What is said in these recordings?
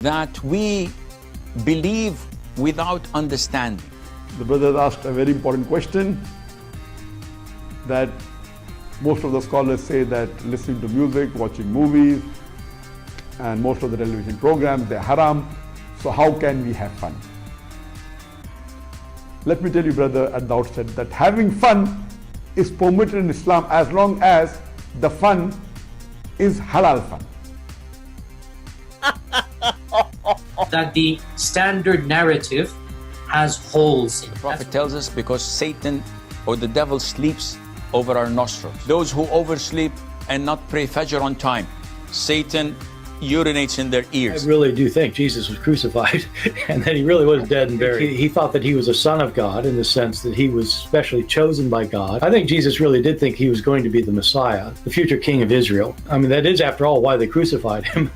that we believe without understanding. The brother asked a very important question that most of the scholars say that listening to music, watching movies, and most of the television programs, they're haram. So how can we have fun? Let me tell you, brother, at the outset that having fun is permitted in Islam as long as the fun is halal fun. That the standard narrative has holes in it. The Prophet tells us because Satan or the devil sleeps over our nostrils. Those who oversleep and not pray Fajr on time, Satan urinates in their ears. I really do think Jesus was crucified and that he really was dead and buried. He thought that he was a son of God in the sense that he was specially chosen by God. I think Jesus really did think he was going to be the Messiah, the future king of Israel. I mean, that is, after all, why they crucified him.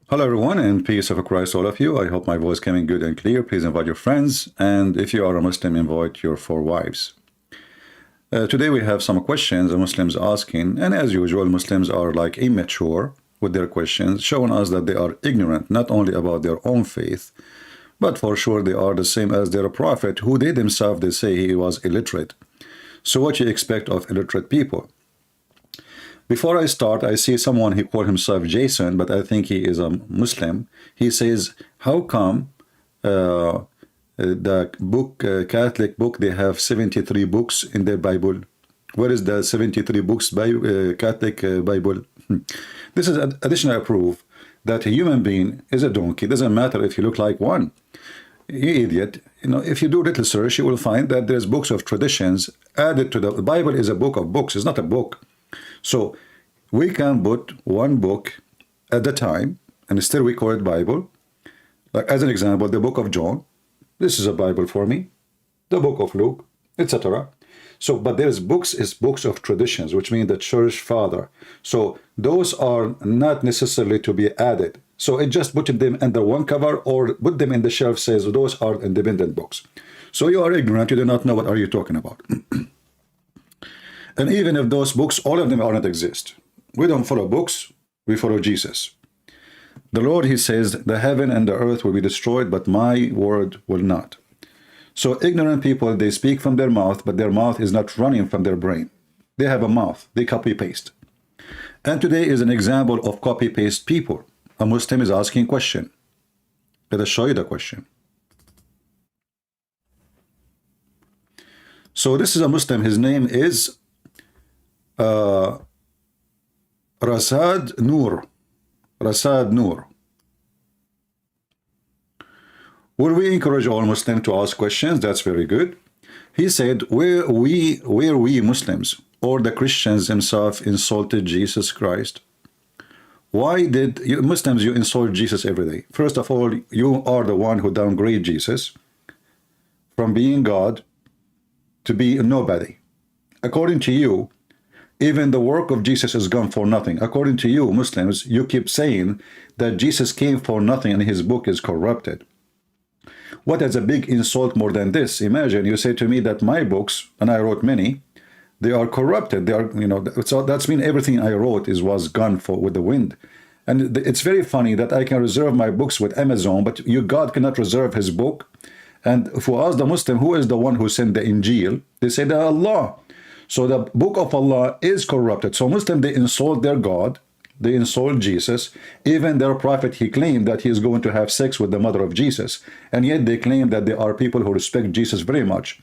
Hello everyone, and peace of Christ all of you. I hope my voice coming good and clear. Please invite your friends, and if you are a Muslim, invite your 4 wives. Today we have some questions the Muslims asking, and as usual, Muslims are like immature with their questions, showing us that they are ignorant not only about their own faith, but for sure they are the same as their prophet, who they themselves they say he was illiterate. So what you expect of illiterate people? Before I start, I see someone, he called himself Jason, but I think he is a Muslim. He says, how come the book, Catholic book, they have 73 books in their Bible? Where is the 73 books by Catholic Bible? This is additional proof that a human being is a donkey. It doesn't matter if you look like one. You idiot. You know, if you do little search, you will find that there's books of traditions added to the Bible. Is a book of books. It's not a book. So we can put one book at a time, and still we call it Bible. Like as an example, the book of John. This is a Bible for me. The book of Luke, etc. So, but there's books is books of traditions, which mean the church father. So those are not necessarily to be added. So it just put them under one cover or put them in the shelf, says those are independent books. So you are ignorant, you do not know what are you talking about. And even if those books, all of them are not exist. We don't follow books, we follow Jesus. The Lord, he says, the heaven and the earth will be destroyed, but my word will not. So ignorant people, they speak from their mouth, but their mouth is not running from their brain. They have a mouth, they copy-paste. And today is an example of copy-paste people. A Muslim is asking a question. Let us show you the question. So this is a Muslim, his name is Rasad Noor. Rasad Noor. Will we encourage all Muslims to ask questions? That's very good. He said, where we Muslims or the Christians themselves insulted Jesus Christ? Why did you Muslims, you insult Jesus every day? First of all, you are the one who downgrade Jesus from being God to be nobody. According to you, even the work of Jesus is gone for nothing. According to you, Muslims, you keep saying that Jesus came for nothing and his book is corrupted. What is a big insult more than this? Imagine you say to me that my books, and I wrote many, they are corrupted. They are, you know, so that's mean everything I wrote was gone with the wind. And it's very funny that I can reserve my books with Amazon, but God cannot reserve his book. And if we ask the Muslim, who is the one who sent the Injil? They say that Allah. So the book of Allah is corrupted. So Muslim, they insult their God, they insult Jesus. Even their prophet, he claimed that he is going to have sex with the mother of Jesus. And yet they claim that there are people who respect Jesus very much.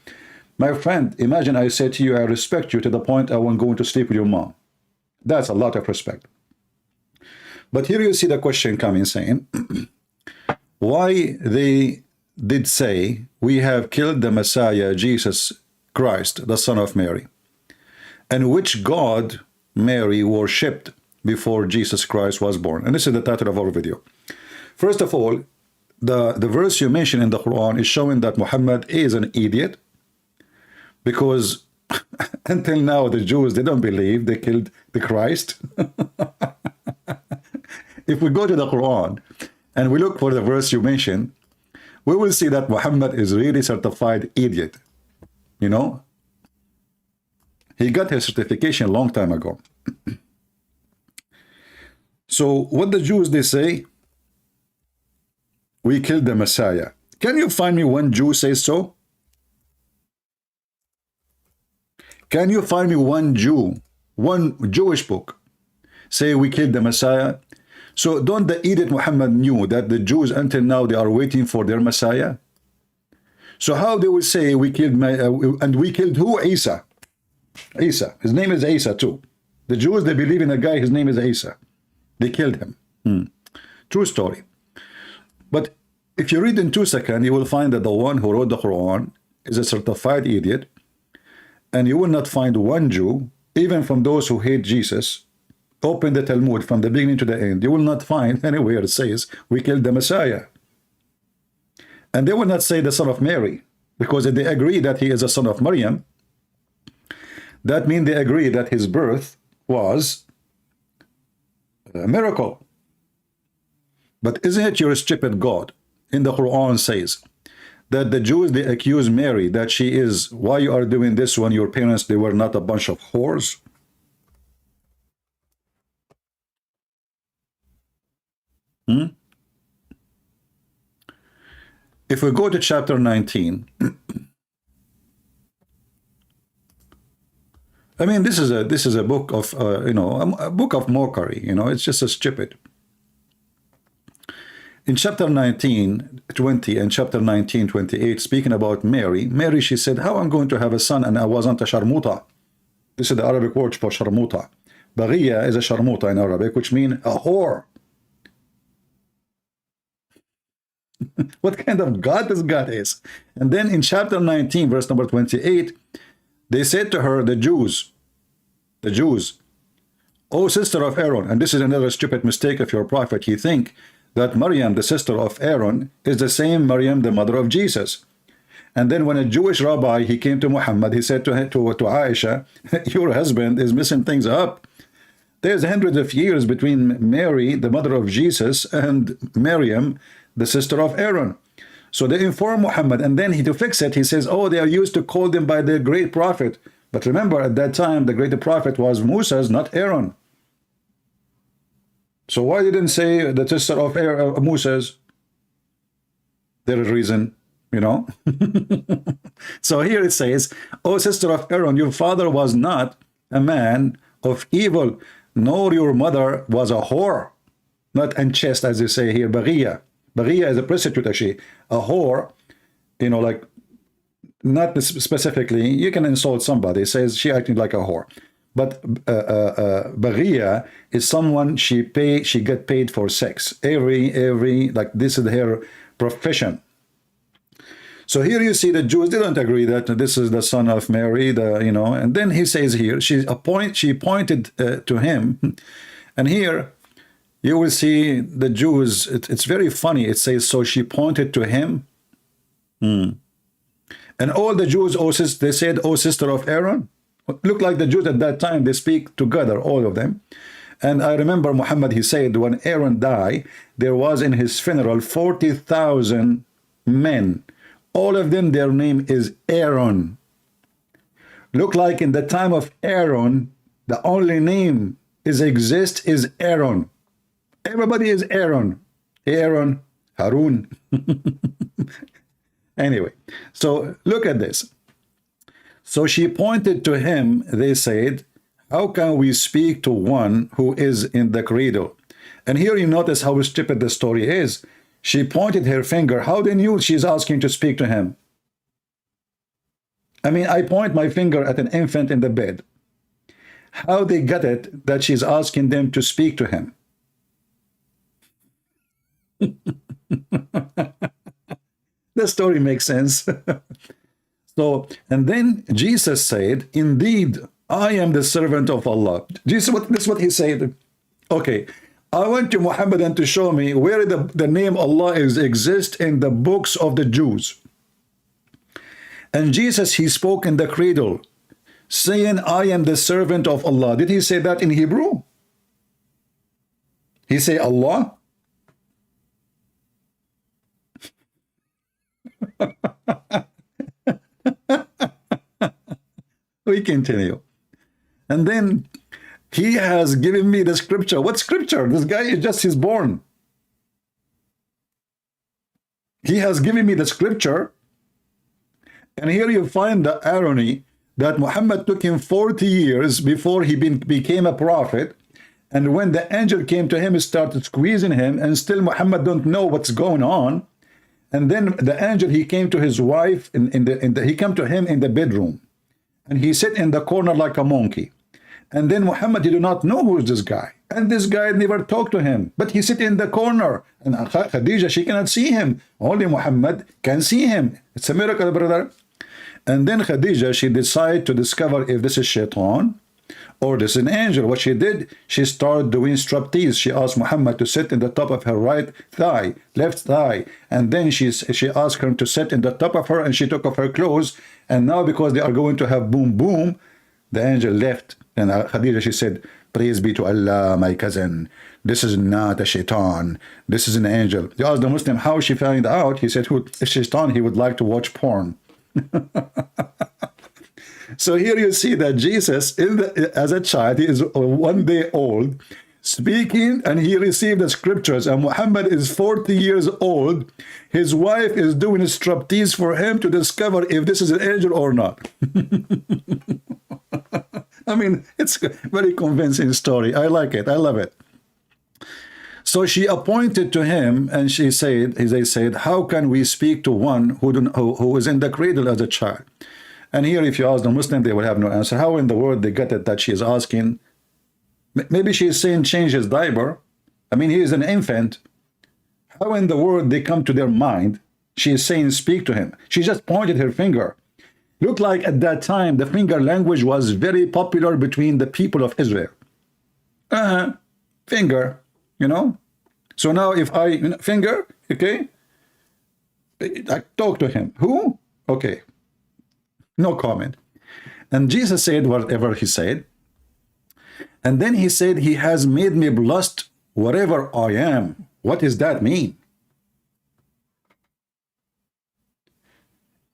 My friend, imagine I say to you, I respect you to the point I won't go to sleep with your mom. That's a lot of respect. But here you see the question coming saying, why they did say we have killed the Messiah, Jesus Christ, the Son of Mary, and which God Mary worshipped before Jesus Christ was born. And this is the title of our video. First of all, the verse you mentioned in the Quran is showing that Muhammad is an idiot, because until now the Jews, they don't believe they killed the Christ. If we go to the Quran, and we look for the verse you mentioned, we will see that Muhammad is really certified idiot. You know, he got his certification a long time ago. So what the Jews, they say, we killed the Messiah. Can you find me one Jew says so? Can you find me one Jew, one Jewish book, say we killed the Messiah? So don't the idiot Muhammad knew that the Jews until now they are waiting for their Messiah? So how they will say we killed and we killed who? Isa. Isa. His name is Isa too. The Jews, they believe in a guy, his name is Isa. They killed him. True story. But if you read in 2 seconds, you will find that the one who wrote the Quran is a certified idiot, and you will not find one Jew, even from those who hate Jesus. Open the Talmud from the beginning to the end. You will not find anywhere it says we killed the Messiah. And they will not say the son of Mary, because if they agree that he is a son of Maryam, that means they agree that his birth was a miracle. But isn't it your stupid God in the Quran says that the Jews, they accuse Mary that she is, why you are doing this when your parents, they were not a bunch of whores? If we go to chapter 19, I mean, this is a book of you know, a book of mockery. You know, it's just a stupid. In chapter 19:20 and chapter 19:28, speaking about Mary, she said, "How I'm going to have a son and I wasn't a sharmuta." This is the Arabic word for sharmuta. Baghiya is a sharmuta in Arabic, which means a whore. What kind of God this God is? And then in chapter 19, verse number 28, they said to her, the Jews, "O sister of Aaron," and this is another stupid mistake of your prophet. He think that Maryam, the sister of Aaron, is the same Maryam, the mother of Jesus. And then when a Jewish rabbi, he came to Muhammad, he said to Aisha, "Your husband is messing things up. There's hundreds of years between Mary, the mother of Jesus, and Maryam, the sister of Aaron." So they inform Muhammad, and then to fix it, he says, "Oh, they are used to call them by their great prophet." But remember, at that time, the great prophet was Moses, not Aaron. So why didn't say the sister of Moses? There is reason, you know. So here it says, "O sister of Aaron, your father was not a man of evil, nor your mother was a whore." Not unchaste, as they say here, Baghiya. Baghiya is a prostitute, actually. A whore, you know, like, not specifically, you can insult somebody, says she acting like a whore. But Baghiya is someone she get paid for sex. Every, like, this is her profession. So here you see the Jews, they don't agree that this is the son of Mary, you know, and then he says here, she pointed to him, and here, you will see the Jews, it's very funny. It says, so she pointed to him. And all the Jews, they said, "Oh, sister of Aaron." Look like the Jews at that time, they speak together, all of them. And I remember Muhammad, he said, when Aaron died, there was in his funeral 40,000 men. All of them, their name is Aaron. Look like in the time of Aaron, the only name exists is Aaron. Everybody is Aaron. Aaron, Harun. Anyway, so look at this. So she pointed to him, they said, "How can we speak to one who is in the cradle?" And here you notice how stupid the story is. She pointed her finger. How they knew she's asking to speak to him? I mean, I point my finger at an infant in the bed. How they got it that she's asking them to speak to him? The story makes sense. So, and then Jesus said, "Indeed, I am the servant of Allah." This is what he said. Okay, I want you, Muhammad, to show me where the name Allah exists in the books of the Jews. And Jesus, he spoke in the cradle, saying, "I am the servant of Allah." Did he say that in Hebrew? He say Allah? We continue. And then he has given me the scripture. What scripture? This guy is just he's born. He has given me the scripture. And here you find the irony that Muhammad took him 40 years before he became a prophet. And when the angel came to him, he started squeezing him, and still Muhammad don't know what's going on. And then the angel, he came to his wife, he came to him in the bedroom. And he sat in the corner like a monkey. And then Muhammad, he did not know who is this guy. And this guy never talked to him. But he sit in the corner. And Khadija, she cannot see him. Only Muhammad can see him. It's a miracle, brother. And then Khadija, she decided to discover if this is shaitan or this is an angel. What she did, she started doing striptease. She asked Muhammad to sit in the top of her right thigh, left thigh. And then she asked him to sit in the top of her, and she took off her clothes. And now because they are going to have boom, boom, the angel left. And Khadija, she said, praise be to Allah, my cousin. This is not a shaitan. This is an angel. They asked the Muslim how she found out. He said, if shaitan, he would like to watch porn. So here you see that Jesus, as a child, he is 1 day old, speaking, and he received the scriptures. And Muhammad is 40 years old. His wife is doing a striptease for him to discover if this is an angel or not. I mean, it's a very convincing story. I like it. I love it. So she appointed to him, and they said, how can we speak to one who is in the cradle as a child? And here, if you ask the Muslim, they will have no answer. How in the world they get it that she is asking? Maybe she is saying change his diaper. I mean, he is an infant. How in the world they come to their mind? She is saying speak to him. She just pointed her finger. Looked like at that time, the finger language was very popular between the people of Israel. Finger, you know. So now if I, finger, okay, I talk to him. Who? Okay. No comment. And Jesus said whatever he said. And then he said, he has made me blessed wherever I am. What does that mean?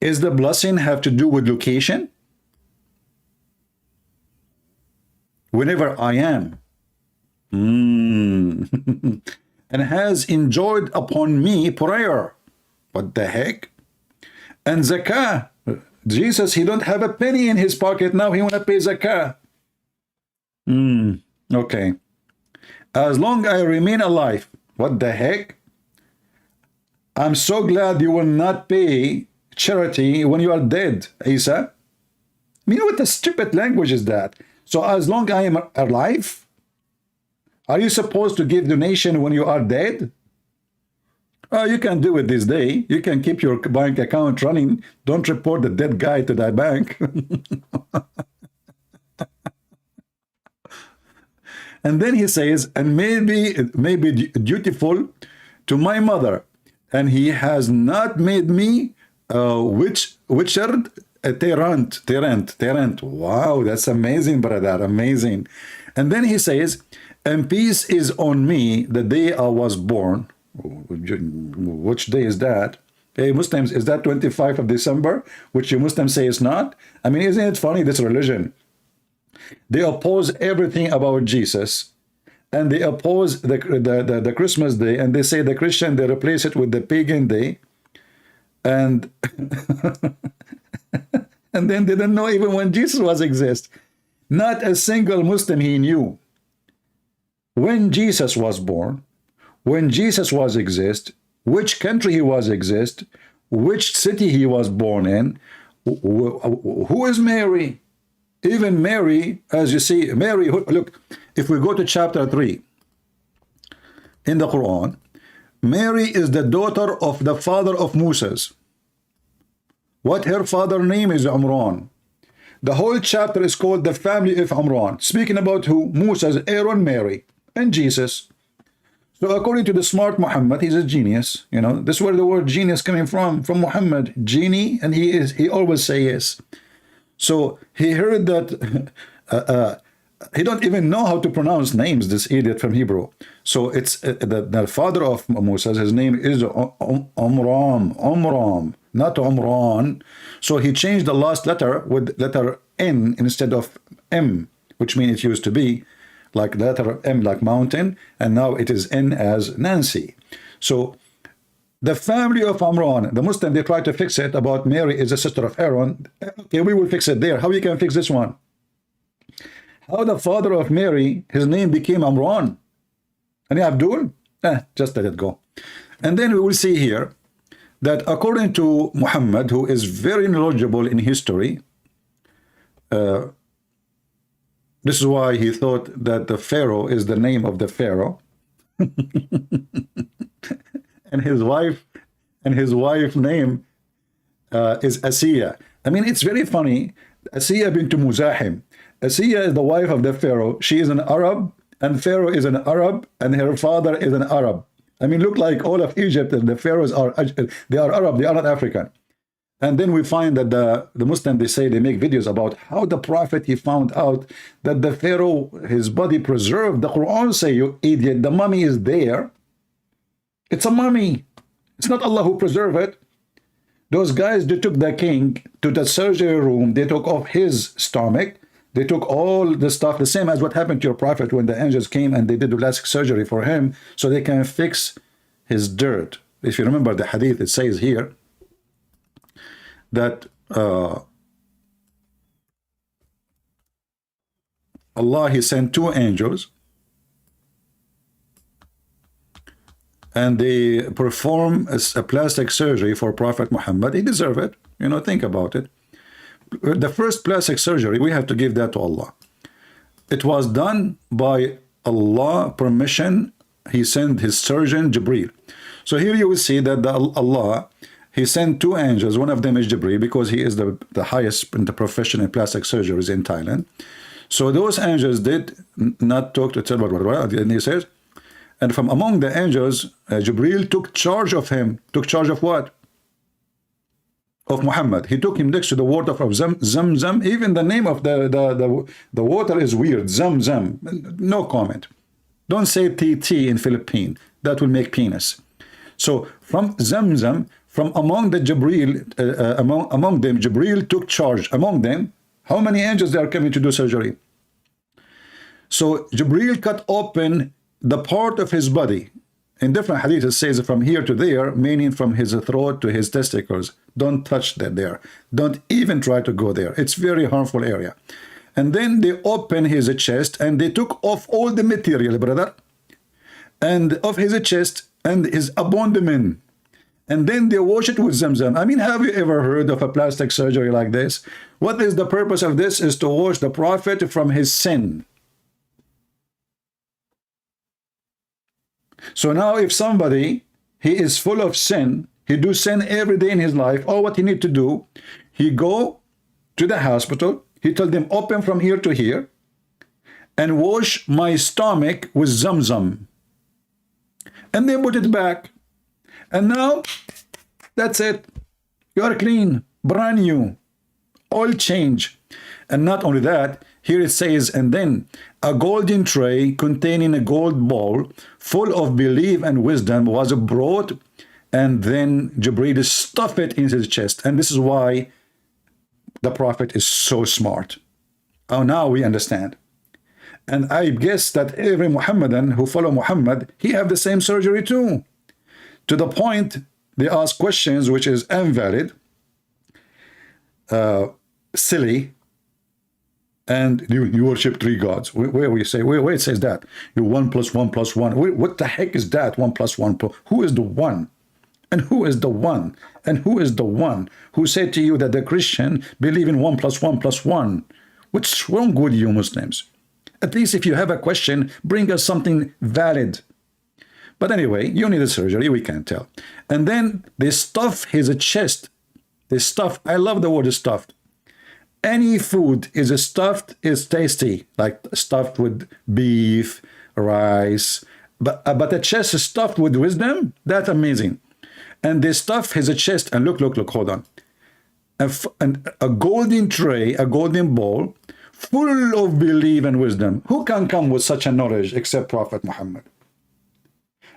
Is the blessing have to do with location? Whenever I am. And has enjoyed upon me prayer. What the heck? And zakah. Jesus, he don't have a penny in his pocket now. He want to pay zakah. Okay. As long as I remain alive. What the heck? I'm so glad you will not pay charity when you are dead, Isa. I mean, what a stupid language is that? So as long as I am alive, are you supposed to give donation when you are dead? You can do it this day. You can keep your bank account running. Don't report the dead guy to that bank. And then he says, and maybe dutiful to my mother, and he has not made me Terrant. Wow, that's amazing, brother, amazing. And then he says, and peace is on me the day I was born. Which day is that? Hey, Muslims, is that 25th of December, which you Muslims say is not? I mean, isn't it funny, this religion? They oppose everything about Jesus, and they oppose the Christmas day, and they say the Christian, they replace it with the pagan day, and and then they didn't know even when Jesus was exist. Not a single Muslim he knew. When Jesus was born, when Jesus was exist, which country he was exist, which city he was born in, who is Mary? Even Mary, as you see, Mary, look, if we go to chapter 3 in the Quran, Mary is the daughter of the father of Moses. What her father name is Umran. The whole chapter is called the family of Umran, speaking about who? Moses, Aaron, Mary, and Jesus. So according to the smart Muhammad, he's a genius. You know, this is where the word genius coming from Muhammad, genie, and he always say yes. So he heard that he don't even know how to pronounce names, this idiot from Hebrew. So it's the father of Moses, his name is Omram. not Umran. So he changed the last letter with letter N instead of M, which means it used to be like letter M like mountain, and now it is N as Nancy. So the family of Amran, the Muslim, they try to fix it about Mary is a sister of Aaron. Okay, we will fix it there. How you can fix this one? How the father of Mary, his name became Amran? And Abdul? Just let it go. And then we will see here that according to Muhammad, who is very knowledgeable in history, this is why he thought that the Pharaoh is the name of the Pharaoh. and his wife name is Asiya. I mean, it's very funny. Asiya bint Muzahim. Asiya is the wife of the Pharaoh. She is an Arab, and Pharaoh is an Arab, and her father is an Arab. I mean, look like all of Egypt, and the pharaohs are Arab, they are not African. And then we find that the Muslims, they say, they make videos about how the prophet, he found out that the Pharaoh, his body preserved. The Quran say, you idiot, the mummy is there. It's a mummy. It's not Allah who preserved it. Those guys, they took the king to the surgery room. They took off his stomach. They took all the stuff, the same as what happened to your prophet when the angels came and they did the plastic surgery for him so they can fix his dirt. If you remember the hadith, it says here that Allah, he sent two angels and they perform a plastic surgery for Prophet Muhammad. He deserved it. You know, think about it. The first plastic surgery, we have to give that to Allah. It was done by Allah permission. He sent his surgeon Jibreel. So here you will see that Allah, he sent two angels. One of them is Jibreel because he is the highest in the profession in plastic surgeries in Thailand. So those angels did not talk to each other. And he says, and from among the angels, Jibreel took charge of him. Took charge of what? Of Muhammad. He took him next to the water of Zam. Even the name of the water is weird. Zam. No comment. Don't say TT in Philippine. That will make penis. So from Zam, from among the Jibreel, among them, Jibreel took charge. Among them, how many angels they are coming to do surgery? So Jibreel cut open the part of his body. In different hadiths, it says from here to there, meaning from his throat to his testicles. Don't touch that there. Don't even try to go there. It's very harmful area. And then they open his chest and they took off all the material, brother, and of his chest and his abdomen. And then they wash it with Zamzam. I mean, have you ever heard of a plastic surgery like this? What is the purpose of this? Is to wash the prophet from his sin. So now if somebody, he is full of sin, he do sin every day in his life, all what he need to do, he go to the hospital, he tell them open from here to here and wash my stomach with Zamzam. And then put it back. And now, that's it. You are clean, brand new, all change. And not only that, here it says, and then a golden tray containing a gold bowl full of belief and wisdom was brought, and then Jibreel stuffed it in his chest. And this is why the prophet is so smart. Oh, now we understand. And I guess that every Muhammadan who follow Muhammad, he have the same surgery too. To the point, they ask questions which is invalid, silly, and you worship three gods. Where we say, where it says that? You 1 + 1 + 1. What the heck is that? 1 + 1 +. Who is the one? And who is the one? And who is the one who said to you that the Christian believe in 1 + 1 + 1? What's wrong with you Muslims? At least if you have a question, bring us something valid. But anyway, you need a surgery, we can't tell. And then they stuff his chest. They stuff, I love the word stuffed. Any food is stuffed is tasty, like stuffed with beef, rice. But the chest is stuffed with wisdom, that's amazing. And they stuff his chest, and look, hold on. And a golden tray, a golden bowl, full of belief and wisdom. Who can come with such a knowledge except Prophet Muhammad?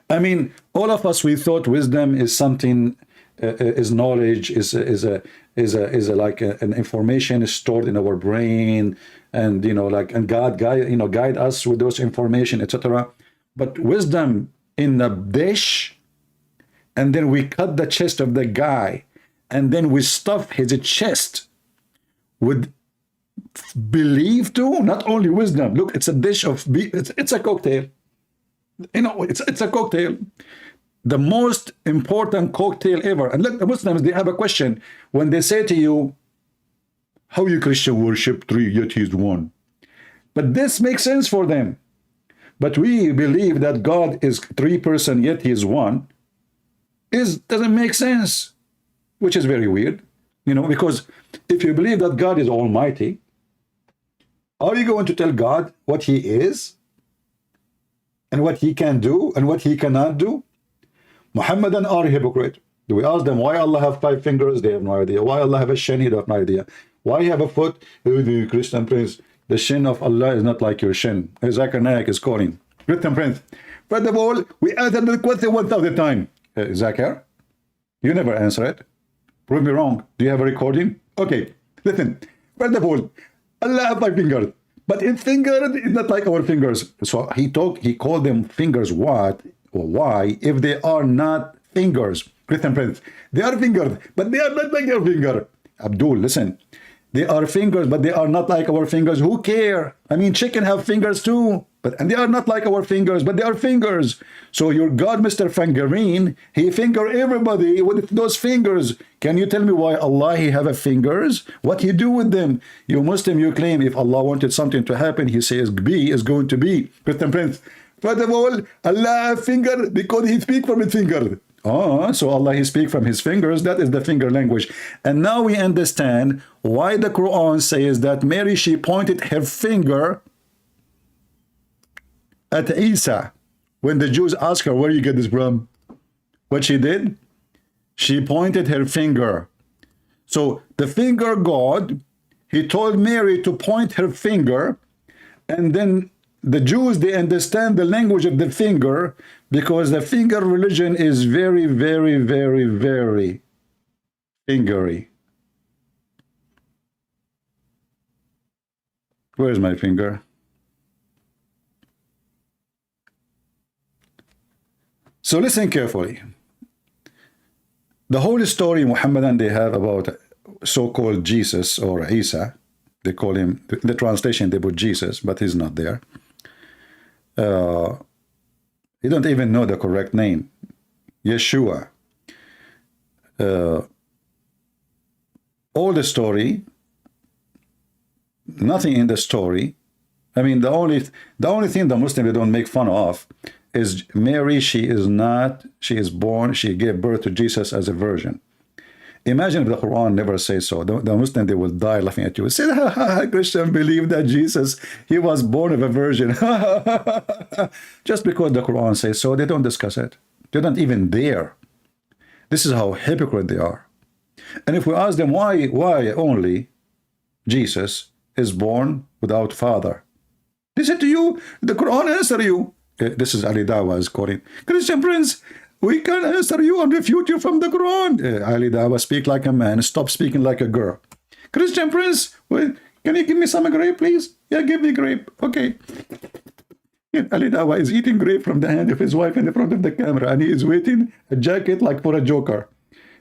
I mean, all of us, we thought wisdom is something is knowledge, is like an information is stored in our brain, and and God guide us with those information, etc. But wisdom in a dish, and then we cut the chest of the guy, and then we stuff his chest with belief too. Not only wisdom. Look, it's a dish of it's a cocktail. It's a cocktail. The most important cocktail ever. And look, the Muslims, they have a question when they say to you, how you Christian worship three, yet he is one. But this makes sense for them. But we believe that God is three person, yet he is one. Doesn't make sense, which is very weird. Because if you believe that God is almighty, are you going to tell God what he is and what he can do and what he cannot do? Muhammadan are hypocrite. Do we ask them why Allah have 5 fingers? They have no idea. Why Allah have a shin? They have no idea. Why you have a foot? The Christian prince, the shin of Allah is not like your shin. Zakir Naik is calling. Christian prince. First of all, we answered the question 1,000 times. Zakir, you never answer it. Prove me wrong. Do you have a recording? Okay, listen. First of all, Allah have 5 fingers. But his finger is not like our fingers. So he called them fingers what? Or why, if they are not fingers? Christian friends, they are fingers, but they are not like your finger. Abdul, listen. They are fingers, but they are not like our fingers. Who care? I mean, chicken have fingers too. And they are not like our fingers, but they are fingers. So your God, Mr. Fingerine, he finger everybody with those fingers. Can you tell me why Allah he have a fingers? What he do with them? You Muslim, you claim if Allah wanted something to happen, he says be is going to be. Christian Prince, first of all, Allah have finger because he speak from his finger. Oh, so Allah he speak from his fingers. That is the finger language. And now we understand why the Quran says that Mary, she pointed her finger at Isa when the Jews asked her, where you get this from? What she did? She pointed her finger. So the finger God, he told Mary to point her finger, and then the Jews, they understand the language of the finger because the finger religion is very, very, very, very fingery. Where's my finger? So listen carefully. The whole story Muhammadan they have about so-called Jesus or Isa, they call him, in the translation they put Jesus, but he's not there. You don't even know the correct name. Yeshua. All the story, nothing in the story. I mean, the only thing the Muslims they don't make fun of is Mary. She is born, she gave birth to Jesus as a virgin. Imagine if the Quran never says so. The Muslim, they will die laughing at you. Say, Christian believe that Jesus, he was born of a virgin. Just because the Quran says so, they don't discuss it. They don't even dare. This is how hypocrite they are. And if we ask them why only Jesus is born without father, they say to you, the Quran answer you. This is Ali Dawah is quoting. Christian Prince, we can answer you and refute you from the Quran. Ali Dawah, speak like a man. Stop speaking like a girl. Christian Prince, well, can you give me some grape, please? Yeah, give me grape. Okay. Yeah, Ali Dawah is eating grape from the hand of his wife in the front of the camera, and he is waiting a jacket like for a joker.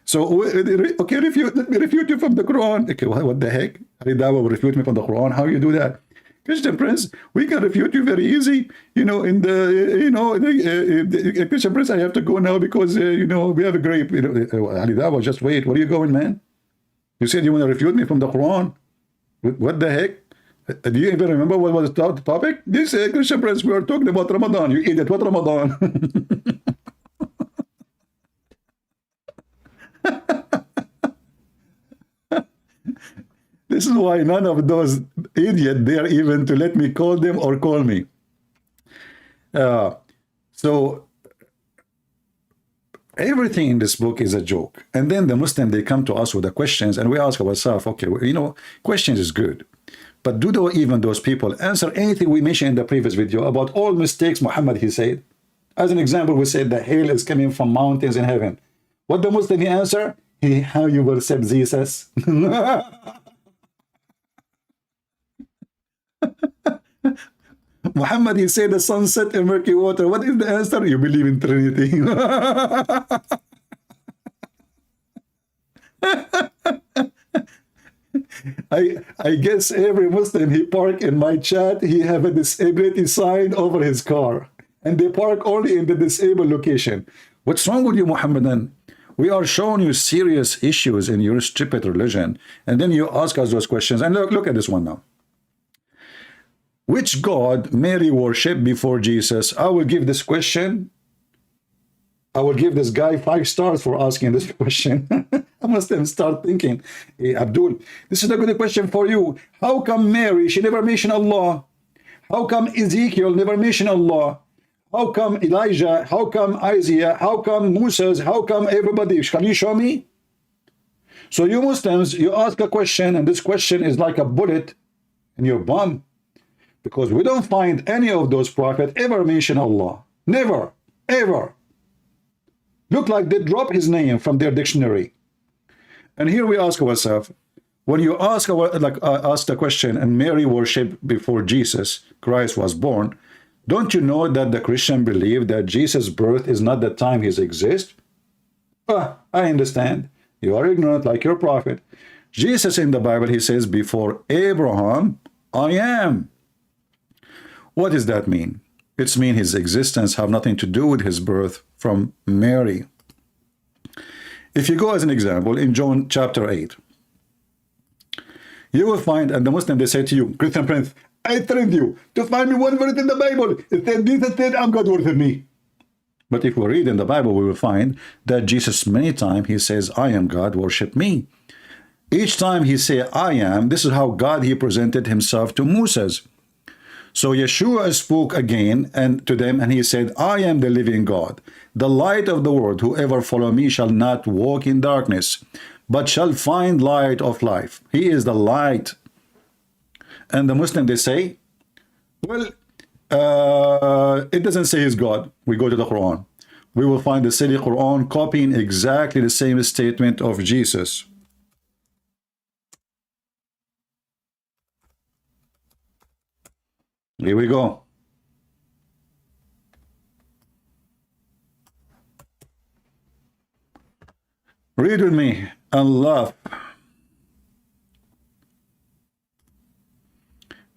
So, okay, let me refute you from the Quran. Okay, what the heck? Ali Dawah will refute me from the Quran. How you do that? Christian Prince, we can refute you very easy. Christian Prince, I have to go now because, we have a grape. Ali Dawah, just wait. Where are you going, man? You said you want to refute me from the Quran. What the heck? Do you even remember what was the topic? This Christian Prince, we are talking about Ramadan. You idiot, what Ramadan? This is why none of those idiots dare even to let me call them or call me. So everything in this book is a joke. And then the Muslim, they come to us with the questions, and we ask ourselves, okay, questions is good. But do even those people answer anything we mentioned in the previous video about all mistakes Muhammad he said? As an example, we said the hail is coming from mountains in heaven. What the Muslim he answer? Hey, how you worship Jesus? Muhammad, he said the sunset and murky water. What is the answer? You believe in Trinity. I guess every Muslim he park in my chat, he have a disability sign over his car. And they park only in the disabled location. What's wrong with you, Muhammadan? We are showing you serious issues in your stupid religion. And then you ask us those questions. And look at this one now. Which God Mary worshiped before Jesus? I will give this question. I will give this guy 5 stars for asking this question. I must then start thinking, hey, Abdul, this is a good question for you. How come Mary, she never mentioned Allah? How come Ezekiel never mentioned Allah? How come Elijah? How come Isaiah? How come Moses? How come everybody? Can you show me? So you Muslims, you ask a question, and this question is like a bullet in your bum. Because we don't find any of those prophets ever mention Allah. Never, ever. Look like they drop his name from their dictionary. And here we ask ourselves, when you ask the question, and Mary worshipped before Jesus Christ was born, don't you know that the Christian believe that Jesus' birth is not the time he exists? I understand. You are ignorant like your prophet. Jesus in the Bible, he says, before Abraham, I am. What does that mean? It's mean his existence have nothing to do with his birth from Mary. If you go as an example in John chapter 8, you will find, and the Muslim, they say to you, Christian Prince, I trained you to find me one verse in the Bible. It said, Jesus said, I'm God worship me. But if we read in the Bible, we will find that Jesus many times, he says, I am God, worship me. Each time he say, I am, this is how God, he presented himself to Moses. So Yeshua spoke again and to them, and he said, I am the living God, the light of the world. Whoever follow me shall not walk in darkness, but shall find light of life. He is the light. And the Muslim, they say, well, it doesn't say he's God. We go to the Quran. We will find the silly Quran copying exactly the same statement of Jesus. Here we go. Read with me and laugh.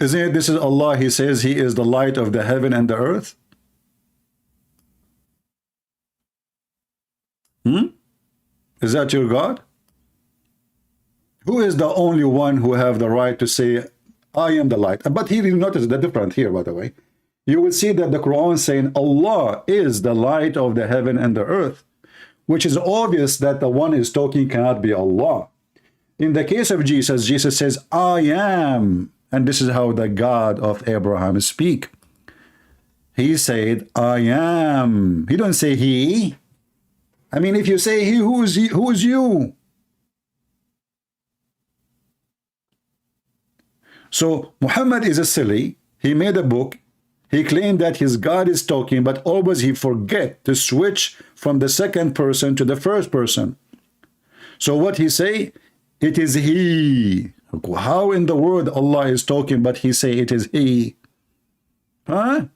Isn't it, this is Allah, he says he is the light of the heaven and the earth? Is that your God? Who is the only one who have the right to say, I am the light? But here you notice the difference here, by the way. You will see that the Quran is saying Allah is the light of the heaven and the earth, which is obvious that the one is talking cannot be Allah. In the case of Jesus, Jesus says, I am. And this is how the God of Abraham speak. He said, I am. He don't say he. I mean, if you say he, who is you? So Muhammad is a silly. He made a book. He claimed that his God is talking, but always he forget to switch from the second person to the first person. So what he say? It is he. How in the world Allah is talking, but he say it is he? Huh?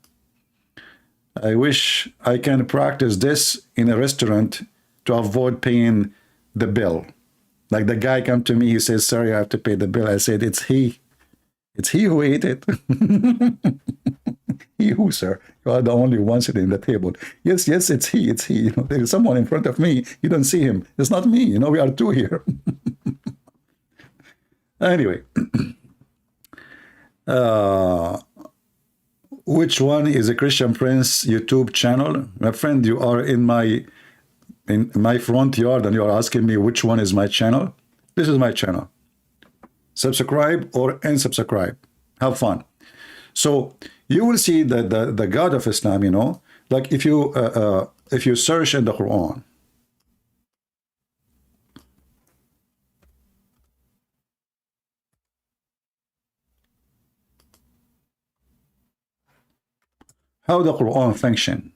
I wish I can practice this in a restaurant to avoid paying the bill. Like the guy come to me, he says, sorry, I have to pay the bill. I said, it's he. It's he who ate it. He who, sir? You are the only one sitting at the table. Yes, yes, it's he. It's he. You know, there is someone in front of me. You don't see him. It's not me. You know, we are two here. Anyway. Which one is a Christian Prince YouTube channel? My friend, you are in my front yard and you are asking me which one is my channel. This is my channel. Subscribe or unsubscribe. Have fun. So you will see that the God of Islam, you know, like if you search in the Quran, how the Quran function.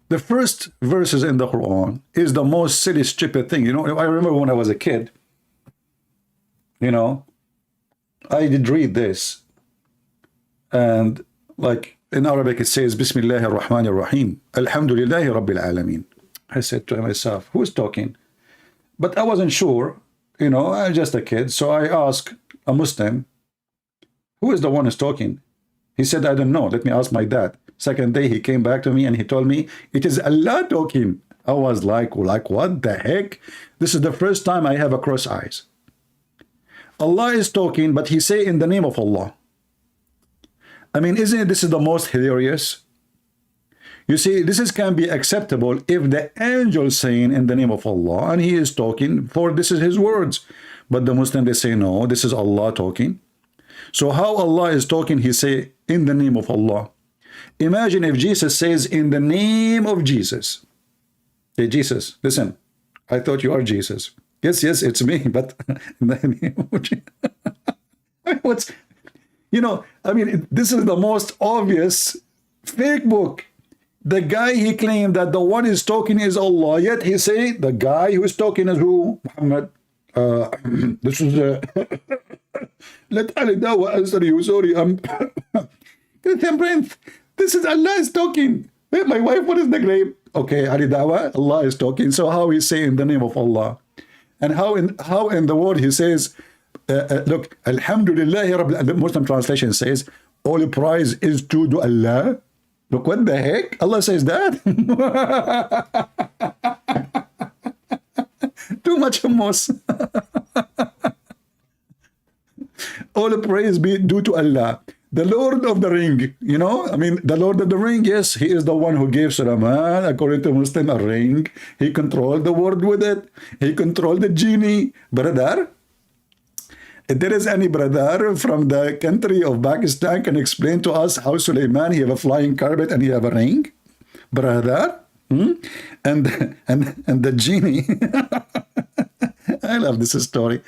The first verses in the Quran is the most silly, stupid thing. You know, I remember when I was a kid, you know, I did read this. And like in Arabic, it says, Bismillahir Rahmanir Rahim, Alhamdulillahi Rabbil Alameen. I said to myself, who's talking? But I wasn't sure, you know, I'm just a kid. So I asked a Muslim, who is the one who's talking? He said, I don't know. Let me ask my dad. Second day, he came back to me and he told me, it is Allah talking. I was like, what the heck? This is the first time I have a cross eyes. Allah is talking, but he say in the name of Allah. I mean, isn't it, this is the most hilarious? You see, this can be acceptable if the angel saying in the name of Allah and he is talking, for this is his words. But the Muslim, they say, no, this is Allah talking. So how Allah is talking, he say in the name of Allah. Imagine if Jesus says in the name of Jesus. Hey, Jesus, listen, I thought you are Jesus. Yes, it's me, but in the name of Jesus. What's, you know, I mean, this is the most obvious fake book. The guy, he claimed that the one is talking is Allah, yet he say the guy who is talking is who? Muhammad. This is let Ali Dawah answer you. Sorry, this is Allah is talking. Hey, my wife, what is the name? Okay, Ali Dawah, Allah is talking. So how he say in the name of Allah? And how in the word he says, look, Alhamdulillah, the Muslim translation says, all praise is to Allah. Look, what the heck? Allah says that? Too much hummus. All praise be due to Allah. The Lord of the Ring, you know, I mean, the Lord of the Ring, yes, he is the one who gave Sulaiman, according to Muslim, a ring. He controlled the world with it. He controlled the genie. Brother, if there is any brother from the country of Pakistan can explain to us how Sulaiman, he have a flying carpet and he have a ring? Brother? And the genie. I love this story.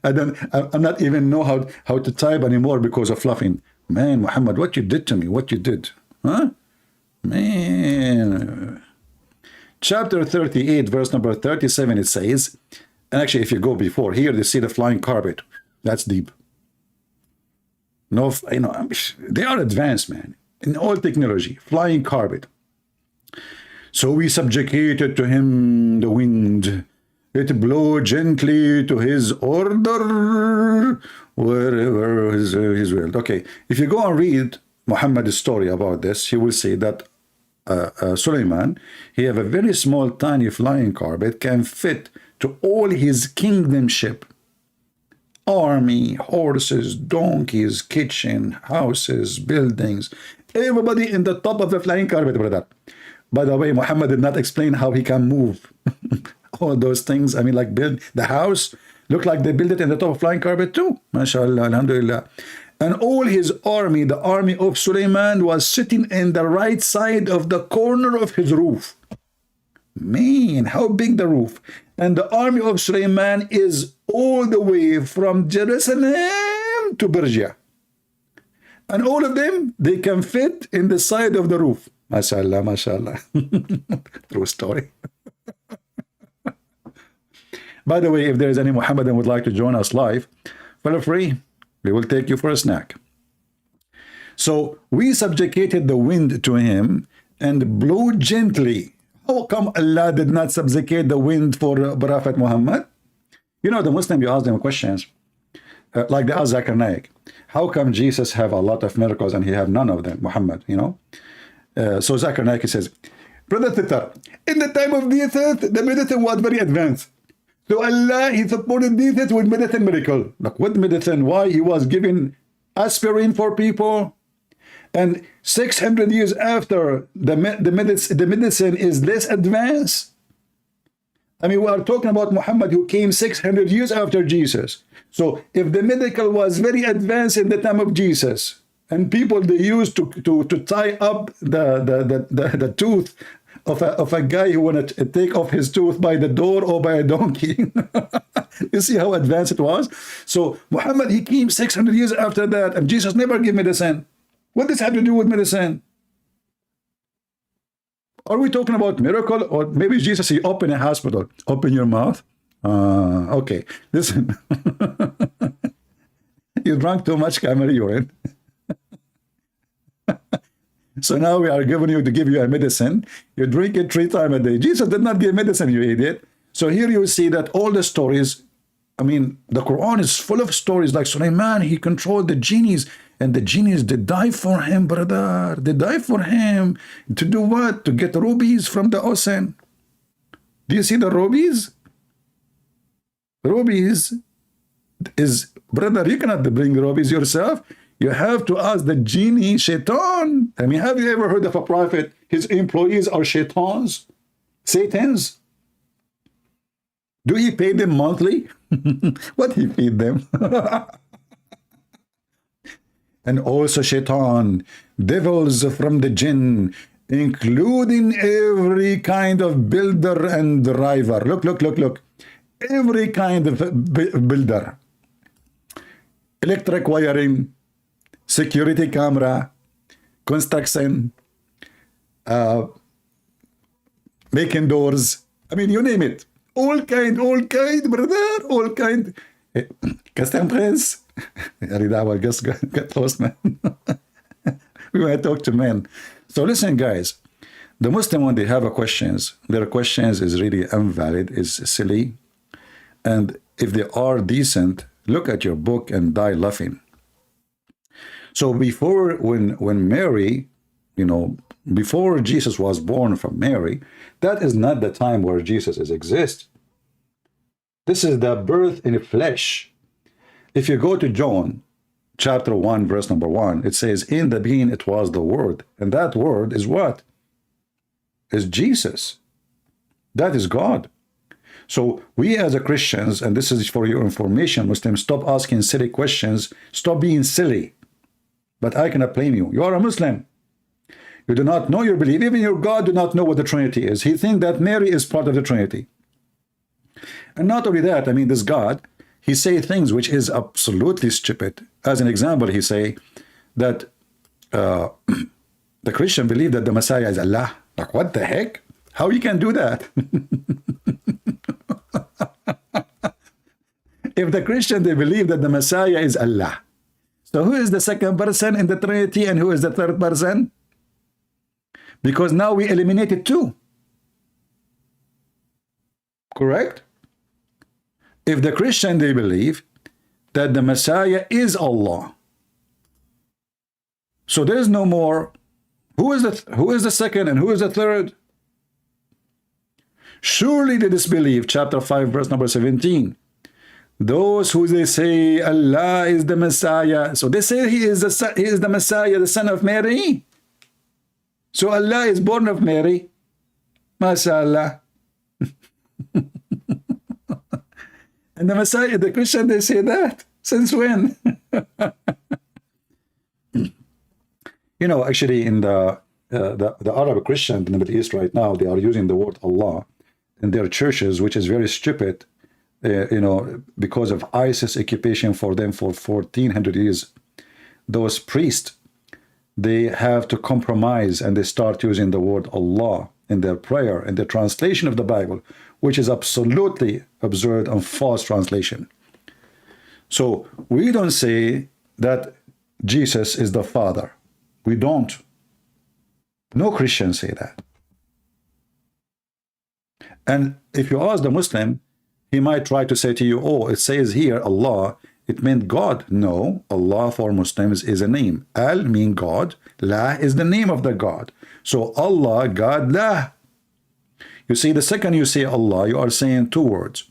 I'm not even know how to type anymore because of fluffing. Man, Muhammad, what you did to me, what you did. Huh? Man. Chapter 38, verse number 37, it says, and actually, if you go before here, you see the flying carpet. That's deep. No, you know, they are advanced, man, in all technology. Flying carpet. So we subjugated to him the wind. It blew gently to his order wherever his will. Okay, if you go and read Muhammad's story about this, he will say that Sulaiman, he have a very small, tiny flying carpet, can fit to all his kingdomship, army, horses, donkeys, kitchen, houses, buildings, everybody in the top of the flying carpet, brother. By the way, Muhammad did not explain how he can move all those things. I mean, like build the house, look like they build it in the top of flying carpet too. MashaAllah, alhamdulillah. And all his army, the army of Sulaiman, was sitting in the right side of the corner of his roof. Man, how big the roof. And the army of Sulaiman is all the way from Jerusalem to Persia. And all of them, they can fit in the side of the roof. MashaAllah, MashaAllah. True story. By the way, if there is any Muhammadan would like to join us live, feel free. We will take you for a snack. So we subjugated the wind to him and blew gently. How come Allah did not subjugate the wind for Prophet Muhammad? You know, the Muslim, you ask them questions, like the Zakir Naik. How come Jesus have a lot of miracles and he have none of them, Muhammad, you know? So Zakir Naik says, Brother Titar, in the time of Jesus, the medicine was very advanced. So Allah, he supported Jesus with medicine miracle. Like what medicine? Why? He was giving aspirin for people. And 600 years after, the medicine is less advanced. I mean, we are talking about Muhammad who came 600 years after Jesus. So if the medical was very advanced in the time of Jesus, and people, they used to tie up the tooth of a guy who wanted to take off his tooth by the door or by a donkey. You see how advanced it was? So Muhammad, he came 600 years after that, and Jesus never gave medicine. What does this have to do with medicine? Are we talking about miracle? Or maybe Jesus, he opened a hospital. Open your mouth. Okay, listen. You drank too much camel urine. So now we are giving you to give you a medicine. You drink it 3 times a day. Jesus did not give medicine, you idiot. So here you see that all the stories, I mean, the Quran is full of stories like Sulaiman, he controlled the genies, and the genies, they die for him, brother. They die for him. To do what? To get rubies from the ocean. Do you see the rubies? Rubies is, brother, you cannot bring rubies yourself. You have to ask the genie, shaitan. I mean, have you ever heard of a prophet? His employees are shaitans, satans. Do he pay them monthly? What he feed them? And also shaitan, devils from the jinn, including every kind of builder and driver. Look, look, look, look. Every kind of builder. Electric wiring, security camera, construction, making doors. I mean, you name it. All kind, brother, all kind. Custom prince. Dawah just got lost, man. We might talk to men. So listen, guys. The Muslim, when they have a questions, their questions is really invalid, is silly. And if they are decent, look at your book and die laughing. So before, when Mary, you know, before Jesus was born from Mary, that is not the time where Jesus exists. This is the birth in flesh. If you go to John chapter 1, verse number 1, it says, in the beginning it was the Word. And that Word is what? Is Jesus. That is God. So we as a Christians, and this is for your information, Muslims, stop asking silly questions. Stop being silly. But I cannot blame you. You are a Muslim. You do not know your belief. Even your God do not know what the Trinity is. He thinks that Mary is part of the Trinity. And not only that, I mean, this God, he say things which is absolutely stupid. As an example, he say that the Christian believe that the Messiah is Allah. Like, what the heck? How you can do that? If the Christian, they believe that the Messiah is Allah. So who is the second person in the Trinity and who is the third person? Because now we eliminated 2. Correct? If the Christian, they believe that the Messiah is Allah. So there is no more. Who is the second and who is the third? Surely they disbelieve, chapter 5, verse number 17. Those who they say Allah is the Messiah. So they say he is the Messiah, the son of Mary. So Allah is born of Mary. MashaAllah. And the Messiah, the Christian, they say that. Since when? You know, actually in the Arab Christian in the Middle East right now, they are using the word Allah in their churches, which is very stupid, you know, because of ISIS occupation for them for 1400 years. Those priests, they have to compromise and they start using the word Allah in their prayer, in the translation of the Bible, which is absolutely absurd and false translation. So we don't say that Jesus is the Father. We don't. No Christians say that. And if you ask the Muslim, he might try to say to you, oh, it says here Allah, it meant God. No, Allah for Muslims is a name. Al means God. La is the name of the God. So Allah, God, La. You see, the second you say Allah, you are saying 2 words.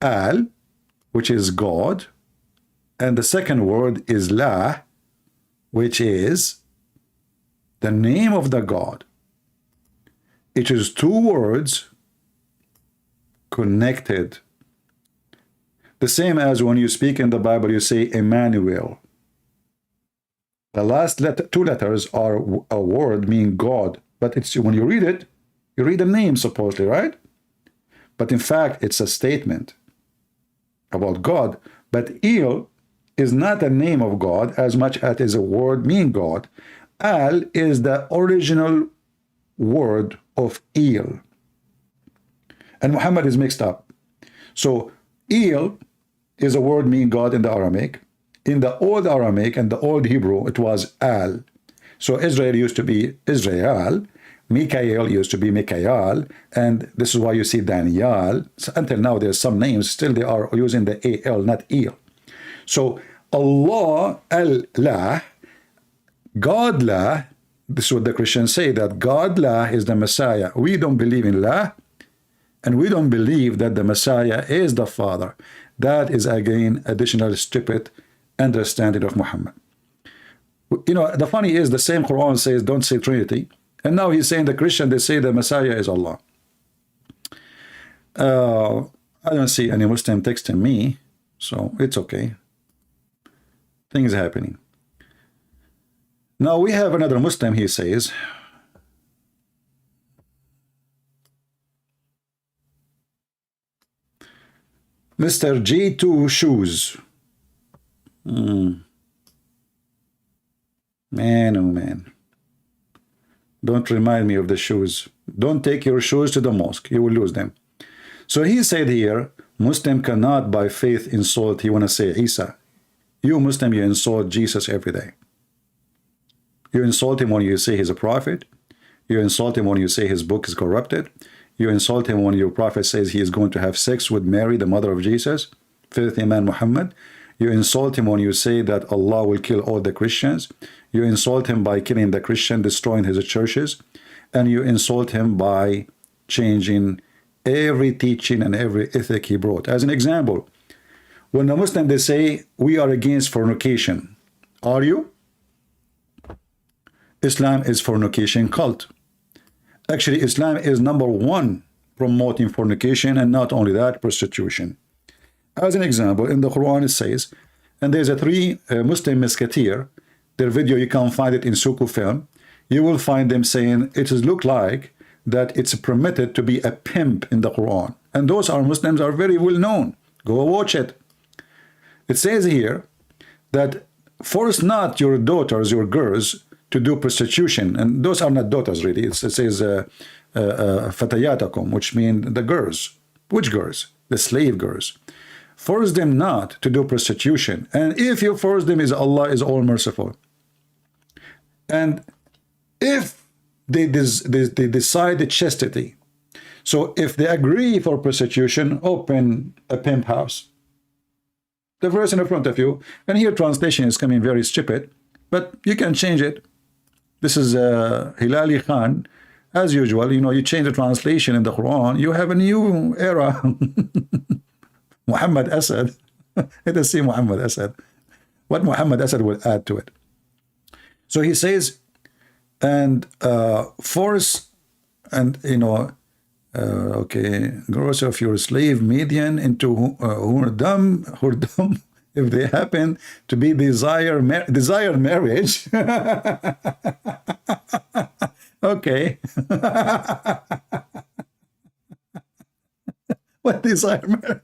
Al, which is God, and the second word is La, which is the name of the God. It is 2 words connected. The same as when you speak in the Bible, you say Emmanuel. The last 2 letters are a word meaning God, but it's when you read it, you read a name supposedly, right? But in fact, it's a statement about God. But Il is not a name of God as much as it is a word meaning God. Al is the original word of El. And Muhammad is mixed up. So El is a word meaning God in the Aramaic. In the old Aramaic and the old Hebrew, it was Al. So Israel used to be Israel. Mikael used to be Mikael. And this is why you see Daniel. So until now, there's some names. Still, they are using the A-L, not El. So Allah, Allah, God La, this is what the Christians say, that God La is the Messiah. We don't believe in La, and we don't believe that the Messiah is the Father. That is, again, additional stupid understanding of Muhammad. You know, the funny is the same Quran says, don't say Trinity. And now he's saying the Christian, they say the Messiah is Allah. I don't see any Muslim texting me, so it's okay. Things happening. Now we have another Muslim, he says. Mr. G2 Shoes. Man, oh man. Don't remind me of the shoes. Don't take your shoes to the mosque. You will lose them. So he said here, Muslim cannot by faith insult, he want to say Isa. You Muslim, you insult Jesus every day. You insult him when you say he's a prophet. You insult him when you say his book is corrupted. You insult him when your prophet says he is going to have sex with Mary, the mother of Jesus, filthy man Muhammad. You insult him when you say that Allah will kill all the Christians. You insult him by killing the Christian, destroying his churches. And you insult him by changing every teaching and every ethic he brought. As an example, when the Muslim, they say, we are against fornication. Are you? Islam is fornication cult. Actually, Islam is #1 promoting fornication, and not only that, prostitution. As an example, in the Quran it says, and there's a 3 Muslim musketeer, their video, you can find it in Suku film, you will find them saying it look like that it's permitted to be a pimp in the Quran. And those are Muslims are very well known. Go watch it. It says here that force not your daughters, your girls, to do prostitution. And those are not daughters really. It says fatayatakum, which mean the girls. Which girls? The slave girls. Force them not to do prostitution. And if you force them, Allah is all merciful. And if they decide the chastity, so if they agree for prostitution, open a pimp house. The verse in front of you, and here translation is coming very stupid, but you can change it. This is Hilali Khan. As usual, you know, you change the translation in the Quran, you have a new era. Muhammad Asad. Let us see Muhammad Asad. What Muhammad Asad will add to it. So he says, and force, and you know, okay, gross of your slave median into whoredom, if they happen to be desired marriage. Okay. What desire marriage?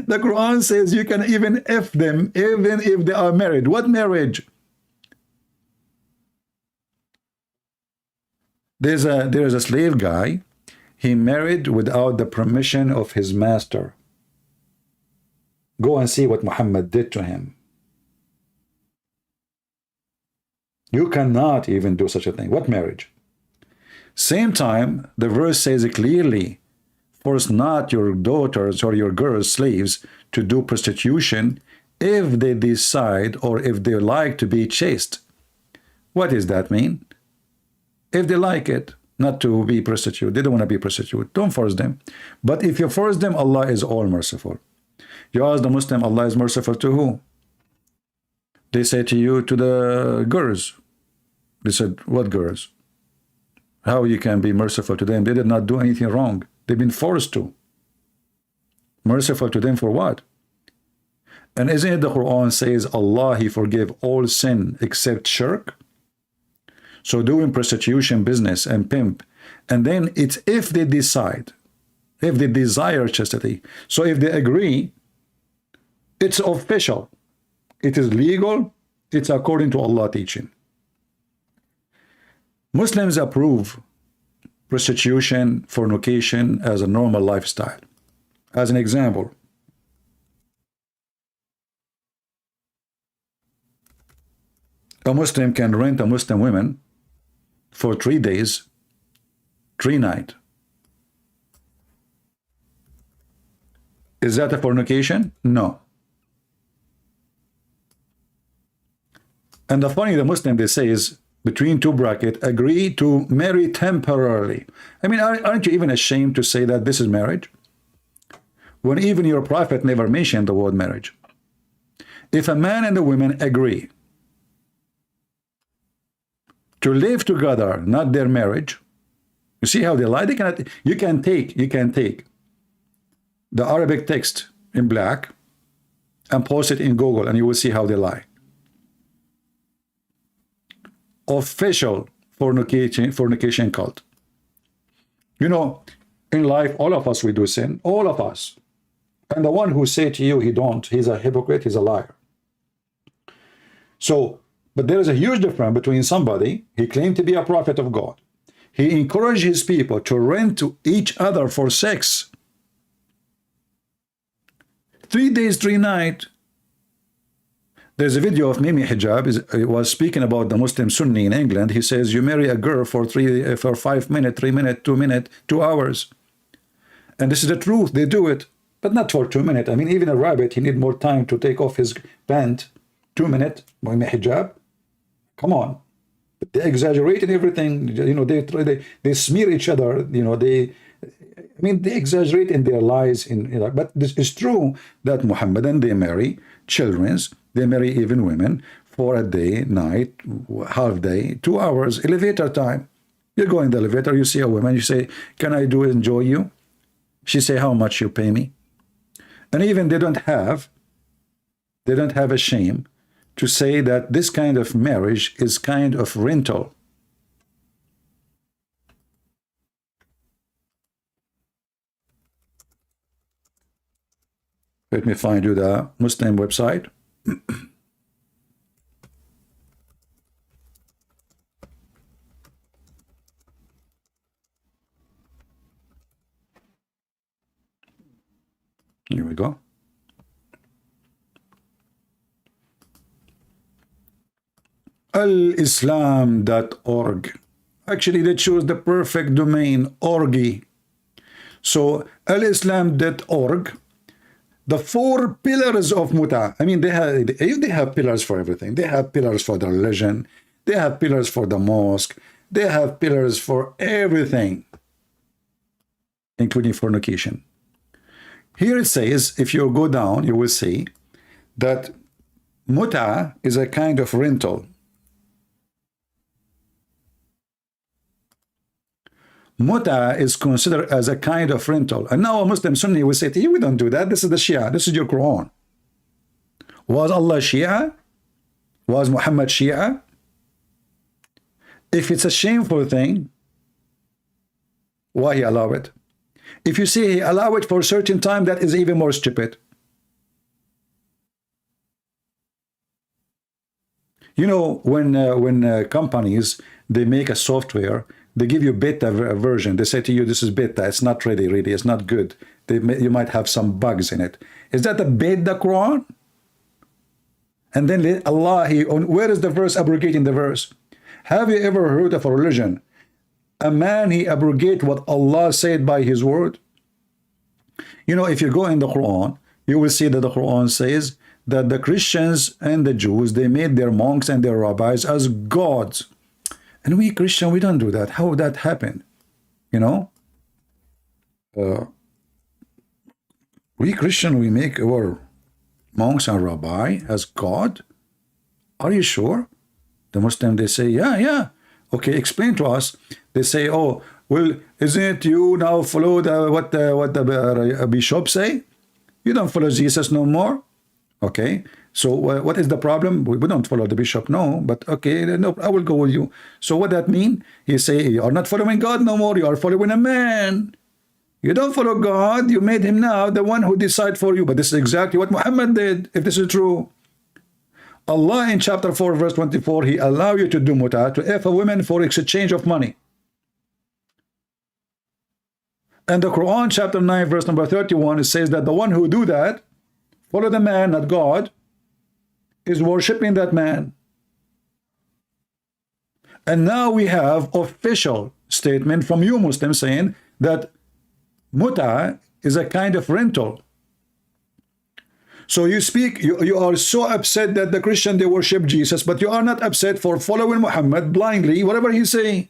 The Quran says you can even F them, even if they are married. What marriage? There is a slave guy. He married without the permission of his master. Go and see what Muhammad did to him. You cannot even do such a thing. What marriage? Same time, the verse says clearly, force not your daughters or your girls, slaves, to do prostitution if they decide or if they like to be chaste. What does that mean? If they like it, not to be prostitute, they don't want to be prostitute, don't force them. But if you force them, Allah is all merciful. You ask the Muslim, Allah is merciful to who? They say to you, to the girls. They said, what girls? How you can be merciful to them? They did not do anything wrong. They've been forced to. Merciful to them for what? And isn't it the Quran says, Allah, He forgave all sin except shirk? So doing prostitution business and pimp. And then it's if they decide, if they desire chastity. So if they agree, it's official. It is legal. It's according to Allah teaching. Muslims approve prostitution, fornication as a normal lifestyle. As an example, a Muslim can rent a Muslim woman for 3 days, 3 nights. Is that a fornication? No. And the funny, the Muslim, they say, is between two brackets, agree to marry temporarily. I mean, aren't you even ashamed to say that this is marriage? When even your prophet never mentioned the word marriage. If a man and a woman agree to live together, not their marriage, you see how they lie? They cannot, you can take the Arabic text in black and post it in Google and you will see how they lie. Official fornication cult. You know, in life, all of us, we do sin, all of us. And the one who say to you he don't, he's a hypocrite, he's a liar. So, but there is a huge difference between somebody, he claimed to be a prophet of God. He encourages people to rent to each other for sex. 3 days, 3 nights. There's a video of Mimi Hijab. He was speaking about the Muslim Sunni in England. He says, you marry a girl for 5 minutes, 3 minutes, 2 minutes, 2 hours. And this is the truth. They do it, but not for 2 minutes. I mean, even a rabbit, he need more time to take off his pant. 2 minutes, Mimi Hijab. Come on. But they exaggerate in everything. You know, they smear each other. You know, they exaggerate in their lies. But this is true that Muhammadan, they marry children. They marry even women for a day, night, half day, 2 hours, elevator time. You go in the elevator, you see a woman, you say, can I enjoy you? She say, how much you pay me? And even they don't have a shame to say that this kind of marriage is kind of rental. Let me find you the Muslim website. Here we go. Alislam.org. Actually, they chose the perfect domain, orgy. So, alislam.org. The 4 pillars of muta. I mean, they have pillars for everything. They have pillars for the religion. They have pillars for the mosque. They have pillars for everything, including fornication. Here it says, if you go down, you will see that muta is a kind of rental. Muta is considered as a kind of rental. And now a Muslim Sunni will say to you, we don't do that. This is the Shia. This is your Quran. Was Allah Shia? Was Muhammad Shia? If it's a shameful thing, why he allow it? If you say he allow it for a certain time, that is even more stupid. You know, when companies, they make a software, they give you beta version. They say to you, this is beta. It's not ready. It's not good. You might have some bugs in it. Is that the beta Quran? And then Allah, where is the verse abrogating the verse? Have you ever heard of a religion? A man, he abrogate what Allah said by his word. You know, if you go in the Quran, you will see that the Quran says that the Christians and the Jews, they made their monks and their rabbis as gods. And we Christian, we don't do that. How would that happen? You know? We Christian, we make our monks and rabbi as God? Are you sure? The Muslim, they say, yeah. Okay, explain to us. They say, oh, well, isn't you now follow what the bishop say? You don't follow Jesus no more. Okay, so what is the problem? We don't follow the bishop, no, but okay, no, I will go with you. So what that mean? He say, you are not following God no more, you are following a man. You don't follow God, you made him now the one who decide for you. But this is exactly what Muhammad did, if this is true. Allah in chapter 4 verse 24, he allow you to do muta to if a woman for exchange of money. And the Quran chapter 9 verse number 31, it says that the one who do that, follow the man, not God, is worshipping that man. And now we have official statement from you Muslims saying that muta is a kind of rental. So you speak, you are so upset that the Christian, they worship Jesus, but you are not upset for following Muhammad blindly, whatever he say.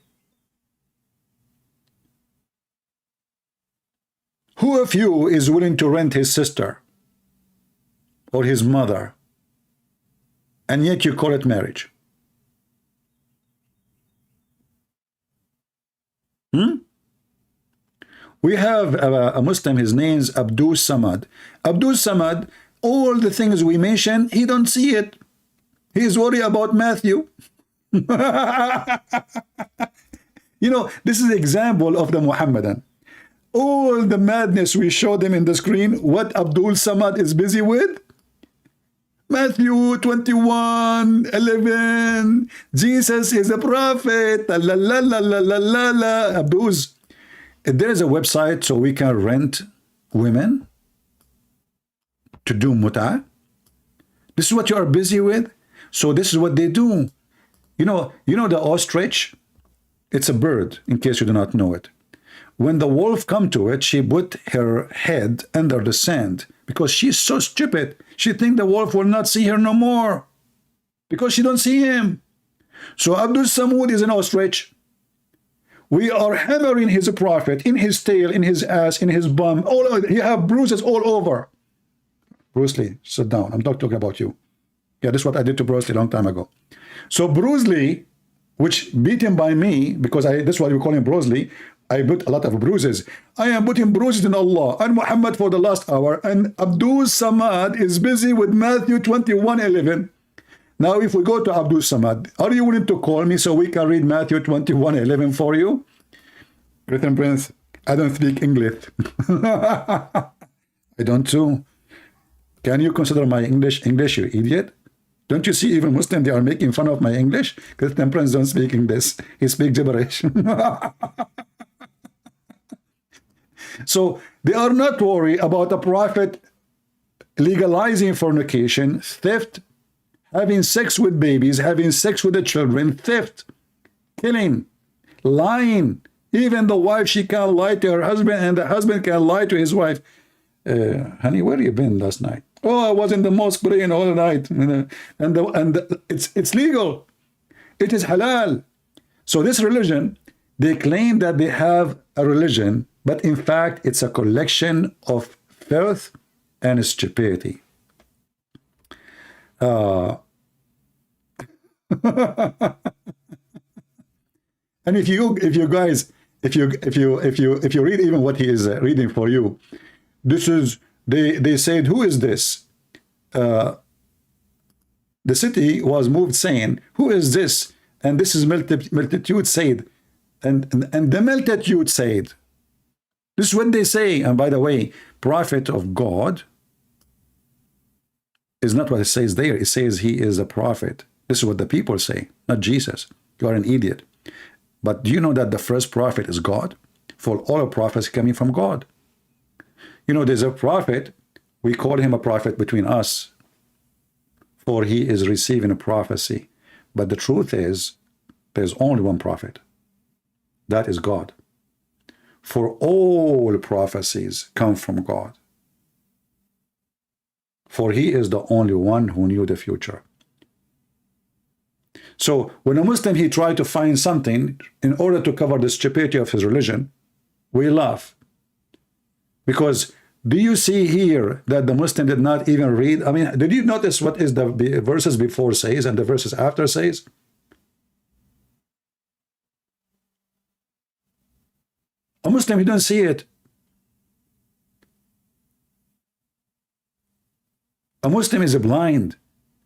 Who of you is willing to rent his sister or his mother, and yet you call it marriage? We have a Muslim, his name's Abdul Somad. Abdul Somad, all the things we mention, he don't see it. He's worried about Matthew. You know, this is an example of the Muhammadan. All the madness we show them in the screen, what Abdul Somad is busy with? Matthew 21:11. Jesus is a prophet. La la la la la la la. Abdul's. There is a website so we can rent women to do muta. This is what you are busy with. So this is what they do. You know the ostrich. It's a bird. In case you do not know it. When the wolf come to it, she put her head under the sand because she's so stupid. She think the wolf will not see her no more because she don't see him. So Abdul Samud is an ostrich. We are hammering his prophet in his tail, in his ass, in his bum. All over. He have bruises all over. Bruce Lee, sit down. I'm not talking about you. Yeah, this is what I did to Bruce Lee a long time ago. So Bruce Lee, which beat him by me, because that's why we call him Bruce Lee, I put a lot of bruises. I am putting bruises in Allah and Muhammad for the last hour, and Abdul Samad is busy with Matthew 21:11. Now, if we go to Abdul Samad, are you willing to call me so we can read Matthew 21:11 for you? Written Prince, I don't speak English. I don't too. Can you consider my English, you idiot? Don't you see even Muslim, they are making fun of my English? Christian Prince don't speak English. He speaks gibberish. So they are not worried about the prophet legalizing fornication, theft, having sex with babies, having sex with the children, theft, killing, lying. Even the wife, she can lie to her husband, and the husband can lie to his wife. Honey, where you been last night? Oh, I was in the mosque praying all night. It's legal. It is halal. So this religion, they claim that they have a religion, but in fact, it's a collection of filth and stupidity. And if you guys, if you read even what he is reading for you, this is they said, who is this? The city was moved, saying, who is this? And this is multitude said, and the multitude said. This is what they say. And by the way, prophet of God is not what it says there. It says he is a prophet. This is what the people say, not Jesus. You are an idiot. But do you know that the first prophet is God? For all prophets coming from God. You know, there's a prophet. We call him a prophet between us, for he is receiving a prophecy. But the truth is, there's only one prophet. That is God. For all prophecies come from God. For he is the only one who knew the future. So when a Muslim, he tried to find something in order to cover the stupidity of his religion, we laugh. Because do you see here that the Muslim did not even read? I mean, did you notice what is the verses before says and the verses after says? A Muslim, he don't see it. A Muslim is blind.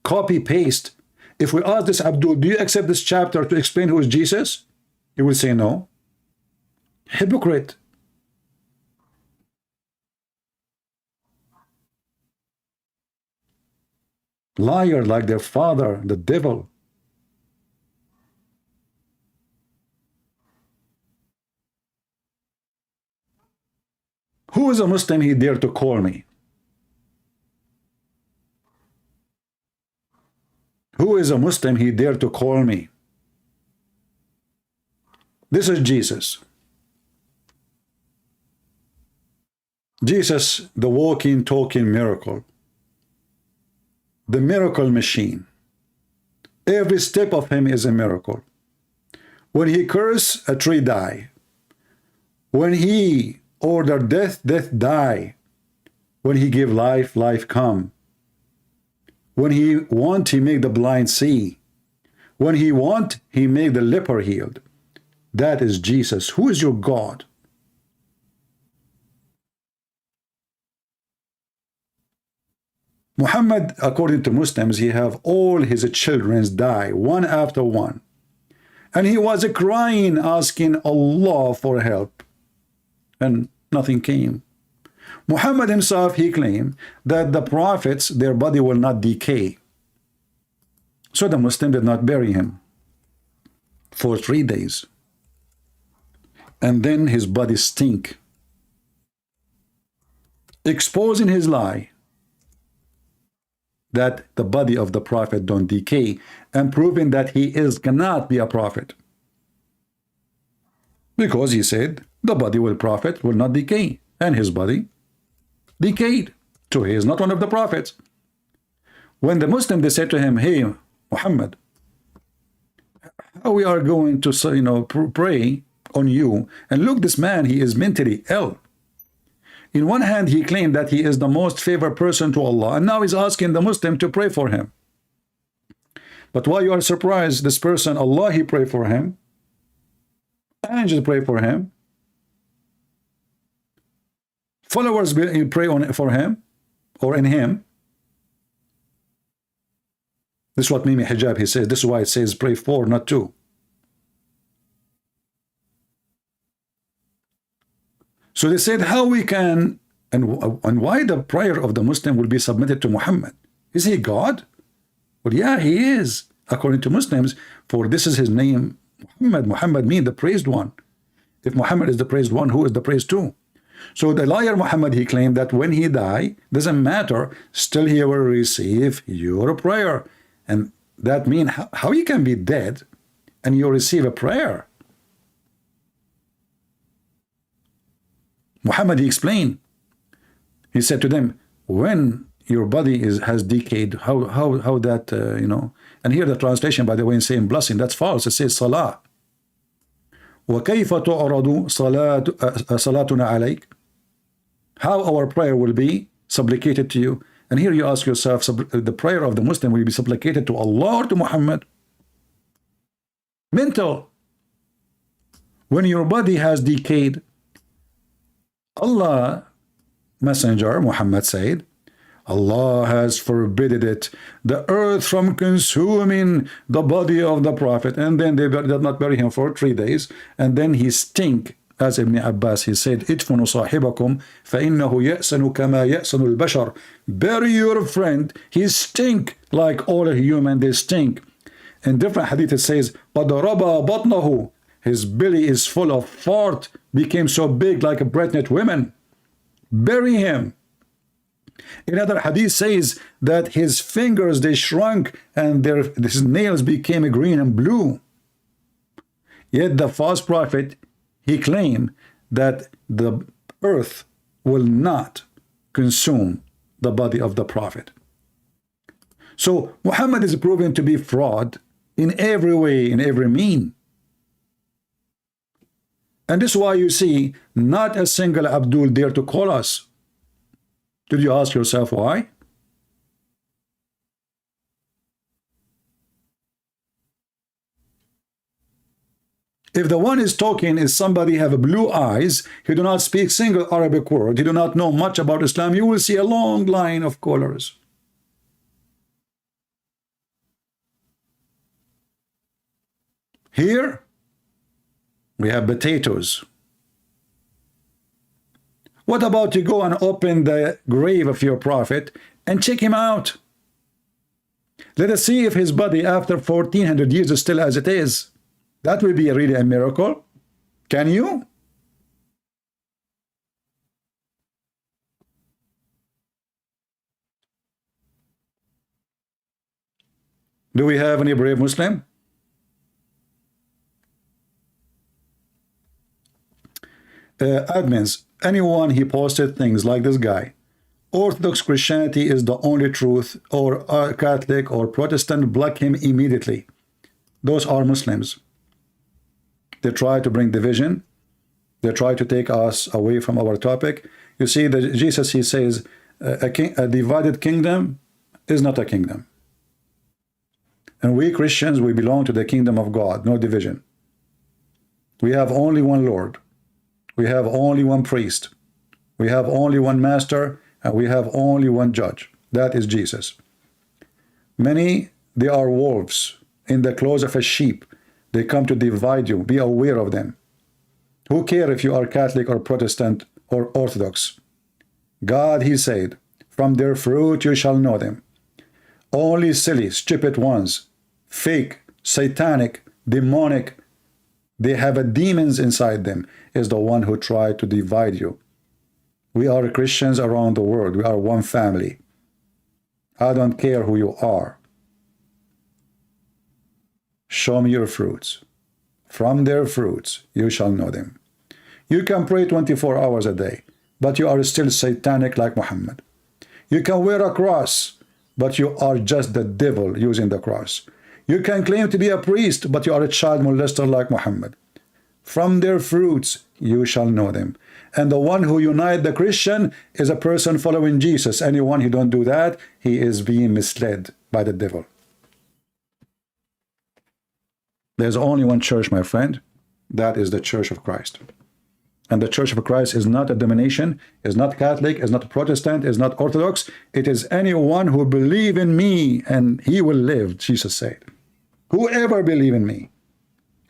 Copy, paste. If we ask this Abdul, do you accept this chapter to explain who is Jesus? He will say no. Hypocrite. Liar like their father, the devil. Who is a Muslim he dare to call me? Who is a Muslim he dare to call me? This is Jesus. Jesus, the walking, talking miracle. The miracle machine. Every step of him is a miracle. When he curse, a tree die. When he order death, death die. When he give life, life come. When he want, he make the blind see. When he want, he make the leper healed. That is Jesus. Who is your God? Muhammad, according to Muslims, he have all his children die, one after one. And he was crying, asking Allah for help. And nothing came. Muhammad himself, he claimed that the prophets, their body will not decay. So the Muslim did not bury him for 3 days. And then his body stink, exposing his lie that the body of the prophet don't decay, and proving that he cannot be a prophet. Because he said the body of the prophet will not decay, and his body decayed. So he is not one of the prophets. When the Muslim, they said to him, hey, Muhammad, how we are going to pray on you, and look, this man, he is mentally ill. In one hand, he claimed that he is the most favored person to Allah, and now he's asking the Muslim to pray for him. But why you are surprised? This person, Allah, he pray for him. Angels pray for him. Followers pray for him, or in him. This is what Mimi Hijab, he says. This is why it says pray for, not to. So they said how we can, and why the prayer of the Muslim will be submitted to Muhammad? Is he God? Well, yeah, he is, according to Muslims, for this is his name, Muhammad. Muhammad means the praised one. If Muhammad is the praised one, who is the praised too? So the liar Muhammad, he claimed that when he die, doesn't matter, still he will receive your prayer. And that means how you can be dead and you receive a prayer? Muhammad, he explained. He said to them, when your body has decayed, how that, and here the translation, by the way, in saying blessing, that's false. It says salah. وَكَيْفَ تُعْرَضُ صَلَاتُنَا عَلَيْكَ. How our prayer will be supplicated to you. And here you ask yourself, the prayer of the Muslim will be supplicated to Allah or to Muhammad? Mental. When your body has decayed, Allah, Messenger Muhammad said, Allah has forbidden it, the earth from consuming the body of the Prophet. And then they did not bury him for 3 days. And then he stink. As Ibn Abbas, he said, "Idfunu sahibakum فَإِنَّهُ يَأْسَنُ كَمَا يَأْسَنُ الْبَشَرُ." Bury your friend. He stink like all human, they stink. In different hadith it says, قَدْ رَبَى بَطْنَهُ. His belly is full of fart, became so big like a pregnant woman. Bury him. Another hadith says that his fingers, they shrunk and his nails became green and blue. Yet the false prophet, he claimed that the earth will not consume the body of the prophet. So Muhammad is proven to be fraud in every way, in every mean. And this is why you see not a single Abdul dare to call us. Did you ask yourself why? If the one is talking is somebody have blue eyes, he do not speak single Arabic word, he do not know much about Islam, you will see a long line of callers. Here, we have potatoes. What about you go and open the grave of your prophet and check him out? Let us see if his body after 1400 years is still as it is. That will be really a miracle. Can you? Do we have any brave Muslim? Admins, anyone he posted things like this guy. Orthodox Christianity is the only truth, or Catholic or Protestant, block him immediately. Those are Muslims. They try to bring division. They try to take us away from our topic. You see, Jesus, he says, a divided kingdom is not a kingdom. And we Christians, we belong to the kingdom of God, no division. We have only one Lord. We have only one priest. We have only one master, and we have only one judge. That is Jesus. Many, they are wolves in the clothes of a sheep. They come to divide you. Be aware of them. Who cares if you are Catholic or Protestant or Orthodox? God, he said, from their fruit you shall know them. Only silly, stupid ones, fake, satanic, demonic, they have a demons inside them, is the one who tried to divide you. We are Christians around the world. We are one family. I don't care who you are. Show me your fruits. From their fruits you shall know them. You can pray 24 hours a day, but you are still satanic like Muhammad. You can wear a cross, but you are just the devil using the cross. You can claim to be a priest, but you are a child molester like Muhammad. From their fruits you shall know them. And the one who unites the Christian is a person following Jesus. Anyone who don't do that, he is being misled by the devil. There's only one church, my friend. That is the Church of Christ. And the Church of Christ is not a denomination, is not Catholic, is not Protestant, is not Orthodox. It is anyone who believes in me, and he will live, Jesus said. Whoever believes in me,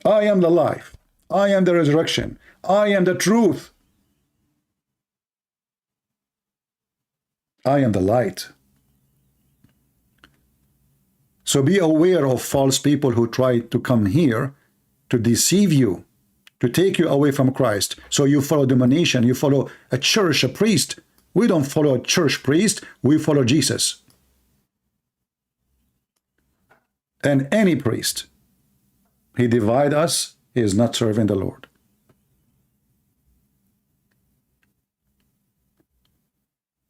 I am the life. I am the resurrection. I am the truth. I am the light. So be aware of false people who try to come here to deceive you, to take you away from Christ. So you follow domination, you follow a church, a priest. We don't follow a church priest, we follow Jesus. And any priest, he divide us, he is not serving the Lord.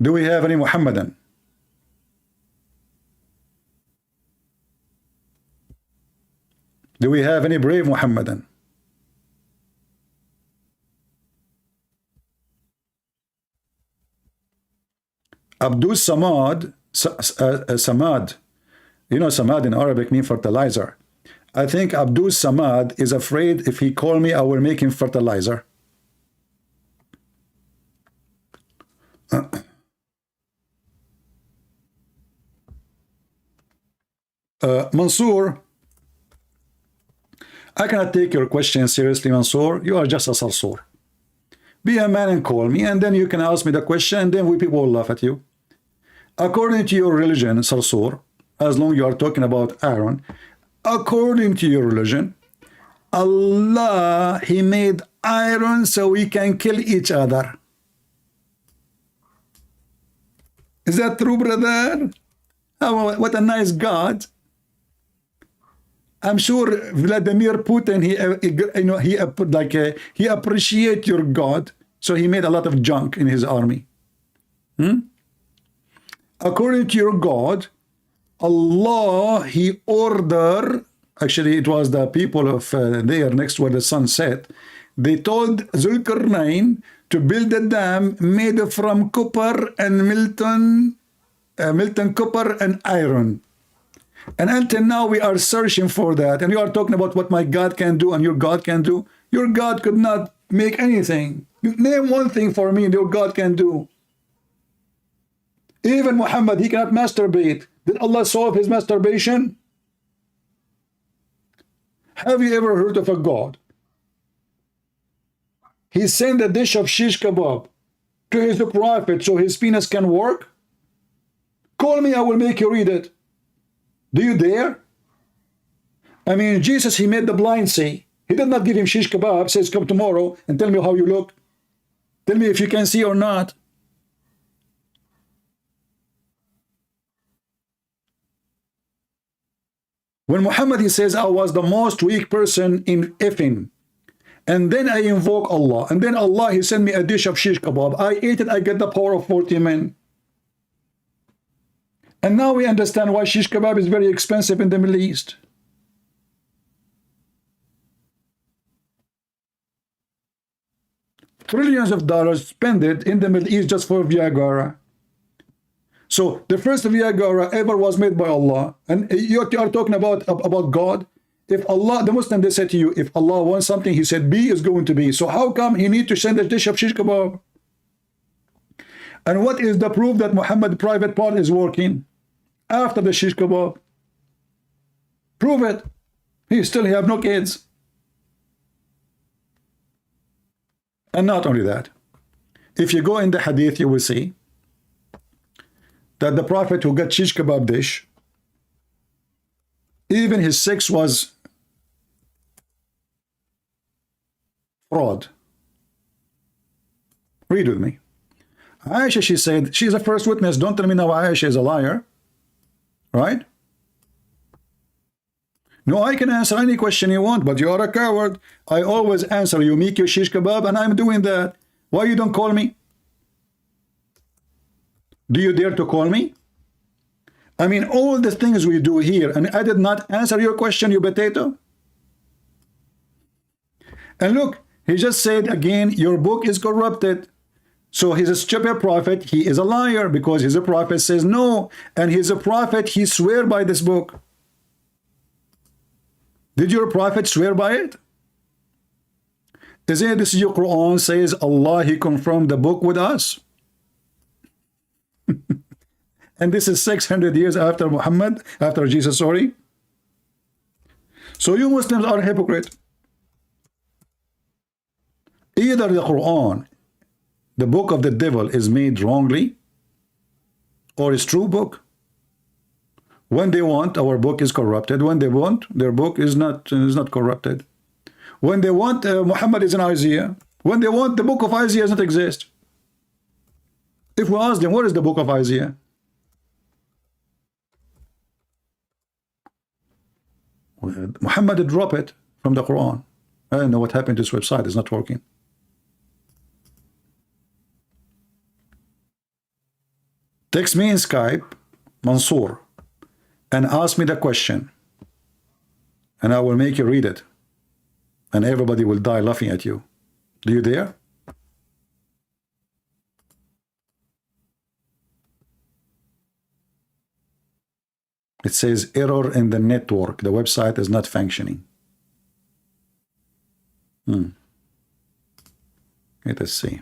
Do we have any Muhammadan? Do we have any brave Muhammadan? Abdul Somad, Samad, you know Samad in Arabic means fertilizer. I think Abdul Samad is afraid if he call me, I will make him fertilizer. Mansoor, I cannot take your question seriously, Mansoor. You are just a sarsur. Be a man and call me, and then you can ask me the question, and then we people will laugh at you. According to your religion, sarsur, as long as you are talking about Aaron, according to your religion, Allah, he made iron so we can kill each other. Is that true, brother? Oh, what a nice God. I'm sure Vladimir Putin, he appreciate your God, so he made a lot of junk in his army. According to your God, Allah, he ordered, actually it was the people of there next where the sun set, they told Zulkarnain to build a dam made from copper and molten copper and iron. And until now we are searching for that, and you are talking about what my God can do and your God can do. Your God could not make anything. Name one thing for me your God can do. Even Muhammad, he cannot masturbate. Did Allah solve his masturbation? Have you ever heard of a God? He sent a dish of shish kebab to his prophet so his penis can work? Call me, I will make you read it. Do you dare? I mean, Jesus, he made the blind see. He did not give him shish kebab, says, come tomorrow and tell me how you look. Tell me if you can see or not. When Muhammad, he says, I was the most weak person in effing. And then I invoke Allah. And then Allah, he sent me a dish of shish kebab. I ate it, I get the power of 40 men. And now we understand why shish kebab is very expensive in the Middle East. Trillions of dollars spent it in the Middle East just for Viagra. So the first Viagra ever was made by Allah. And you are talking about God. If Allah, the Muslim, they said to you, if Allah wants something, he said, B is going to be. So how come he need to send a dish of shish kebab? And what is the proof that Muhammad's private part is working after the shish kebab? Prove it. He still have no kids. And not only that, if you go in the hadith, you will see that the Prophet who got shish kebab dish, even his sex was fraud. Read with me. Aisha, she said, she's a first witness. Don't tell me now Aisha is a liar. Right? No, I can answer any question you want, but you are a coward. I always answer you, make your shish kebab, and I'm doing that. Why you don't call me? Do you dare to call me? I mean, all the things we do here, and I did not answer your question, you potato. And look, he just said again, your book is corrupted. So he's a stupid prophet. He is a liar because he's a prophet says no. And he's a prophet. He swear by this book. Did your prophet swear by it? Isn't this your Quran says Allah, he confirmed the book with us? And this is 600 years after Muhammad, after Jesus, sorry. So you Muslims are hypocrite. Either the Quran, the book of the devil, is made wrongly, or it's true book. When they want, our book is corrupted. When they want, their book is not corrupted. When they want, Muhammad is in Isaiah. When they want, the book of Isaiah does not exist. If we ask them, what is the book of Isaiah? Muhammad dropped it from the Quran. I don't know what happened to this website. It's not working. Text me in Skype, Mansoor, and ask me the question, and I will make you read it, and everybody will die laughing at you. Do you dare? It says error in the network. The website is not functioning. Let us see.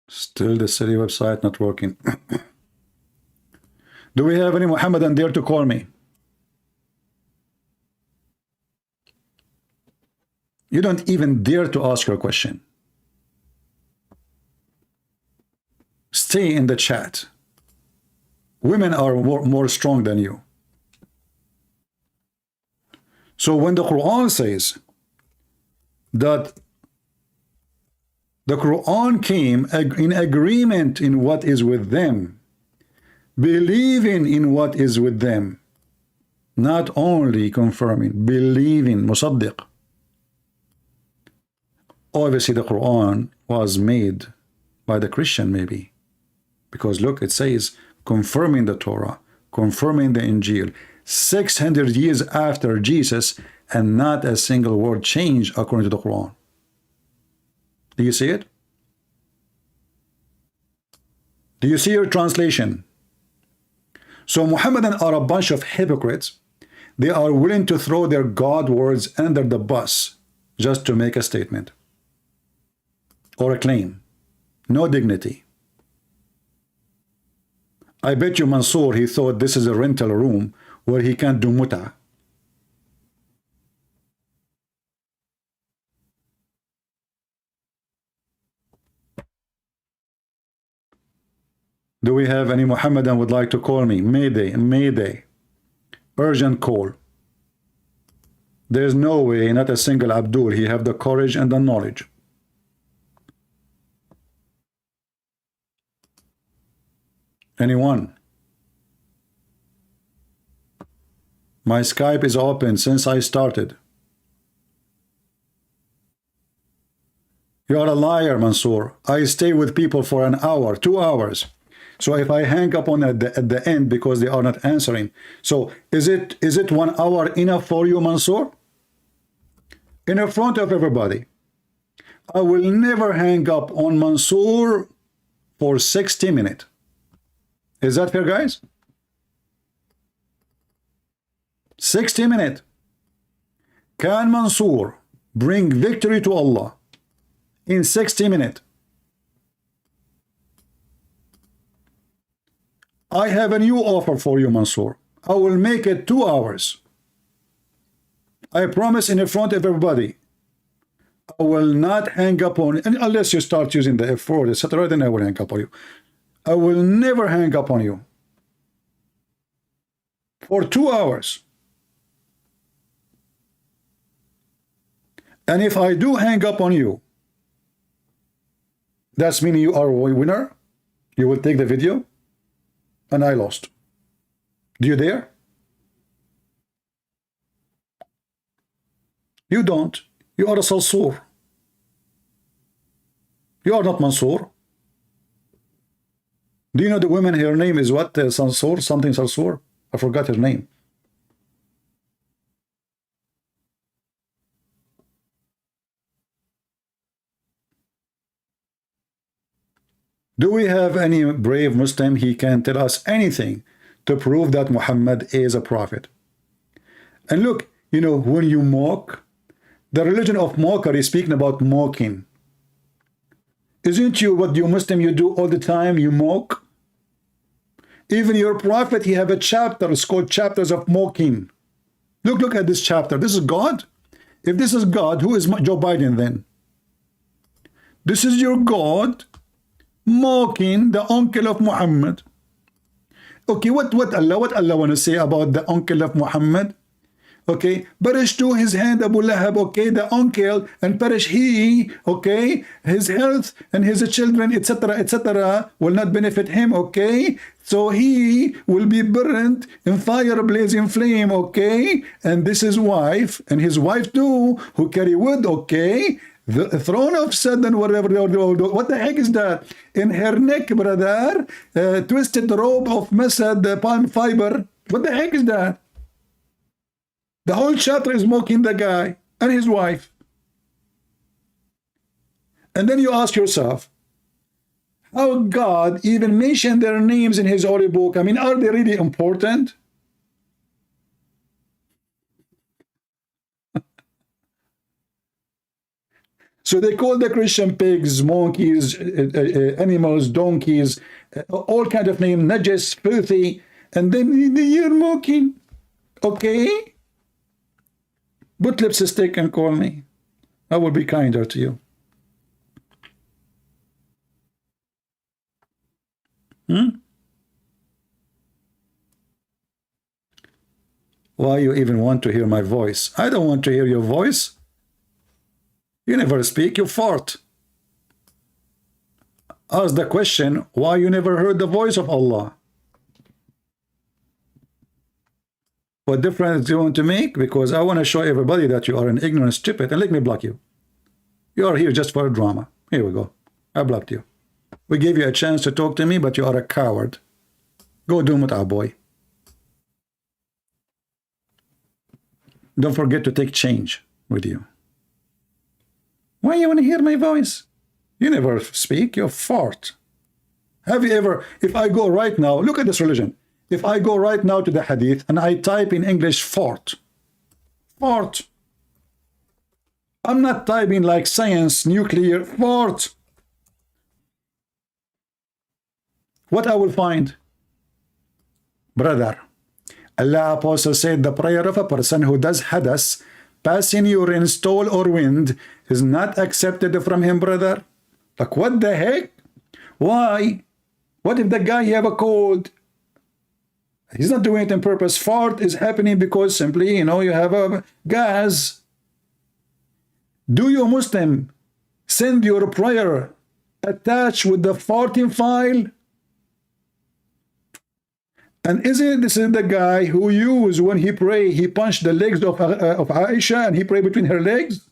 Still the city website not working. Do we have any Muhammadan dare to call me? You don't even dare to ask your question. Stay in the chat. Women are more strong than you. So when the Quran says that the Quran came in agreement in what is with them, believing in what is with them, not only confirming, believing, musaddiq. Obviously the Quran was made by the Christian maybe, because look, it says confirming the Torah, confirming the Injil, 600 years after Jesus, and not a single word changed according to the Quran. Do you see it? Do you see your translation? So Muhammadan are a bunch of hypocrites. They are willing to throw their God words under the bus just to make a statement. or a claim. No dignity. I bet you Mansour, he thought this is a rental room where he can't do muta. Do we have any Muhammadan would like to call me? Mayday, Mayday. Urgent call. There's no way, not a single Abdul, he have the courage and the knowledge. Anyone? My Skype is open since I started. You are a liar, Mansour. I stay with people for an hour, 2 hours. So if I hang up on at the end because they are not answering, so is it 1 hour enough for you, Mansour? In front of everybody, I will never hang up on Mansour for 60 minutes. Is that fair, guys? 60 minutes. Can Mansour bring victory to Allah in 60 minutes? I have a new offer for you, Mansour. I will make it 2 hours. I promise in front of everybody. I will not hang up on, and unless you start using the F4, etc., then I will hang up on you. I will never hang up on you for 2 hours. And if I do hang up on you, that's meaning you are a winner. You will take the video, and I lost. Do you dare? You don't. You are a Salsour. You are not Mansour. Do you know the woman, her name is what? Salsour? Something Salsour? I forgot her name. Do we have any brave Muslim? He can tell us anything to prove that Muhammad is a prophet. And look, you know, when you mock, the religion of mockery is speaking about mocking. Isn't you what you Muslim you do all the time? You mock. Even your prophet, he have a chapter. It's called chapters of mocking. Look at this chapter. This is God. If this is God, who is Joe Biden then? This is your God mocking the uncle of Muhammad. Okay, what Allah want to say about the uncle of Muhammad? Okay, perish to his hand Abu Lahab, okay, the uncle, and perish he, okay, his health and his children, etc., will not benefit him, okay, so he will be burnt in fire, blazing flame, okay, and this is wife, and his wife too, who carry wood, okay, the throne of Satan, whatever, what the heck is that? In her neck, brother, twisted robe of Masood, palm fiber, what the heck is that? The whole chapter is mocking the guy and his wife. And then you ask yourself, how God even mentioned their names in his holy book? I mean, are they really important? So they call the Christian pigs, monkeys, animals, donkeys, all kind of names, najis, filthy, and then you're mocking. Okay? Put lipstick and call me. I will be kinder to you. Why you even want to hear my voice? I don't want to hear your voice. You never speak, you fart. Ask the question, why you never heard the voice of Allah? What difference do you want to make? Because I want to show everybody that you are an ignorant stupid, and let me block you. You are here just for a drama. Here we go. I blocked you. We gave you a chance to talk to me, but you are a coward. Go do mut'ah, boy. Don't forget to take change with you. Why you want to hear my voice? You never speak, you fart. Have you ever, if I go right now, look at this religion. If I go right now to the hadith and I type in English fart, fart. I'm not typing like science, nuclear, fart. What I will find? Brother, Allah Apostle said the prayer of a person who does hadas, passing urine, stool or wind, is not accepted from him, brother. Like, what the heck? Why? What if the guy have a cold? He's not doing it on purpose. Fart is happening because simply, you know, you have a gas. Do you Muslim send your prayer attached with the farting file? And isn't this is the guy who used when he pray, he punched the legs of Aisha and he prayed between her legs?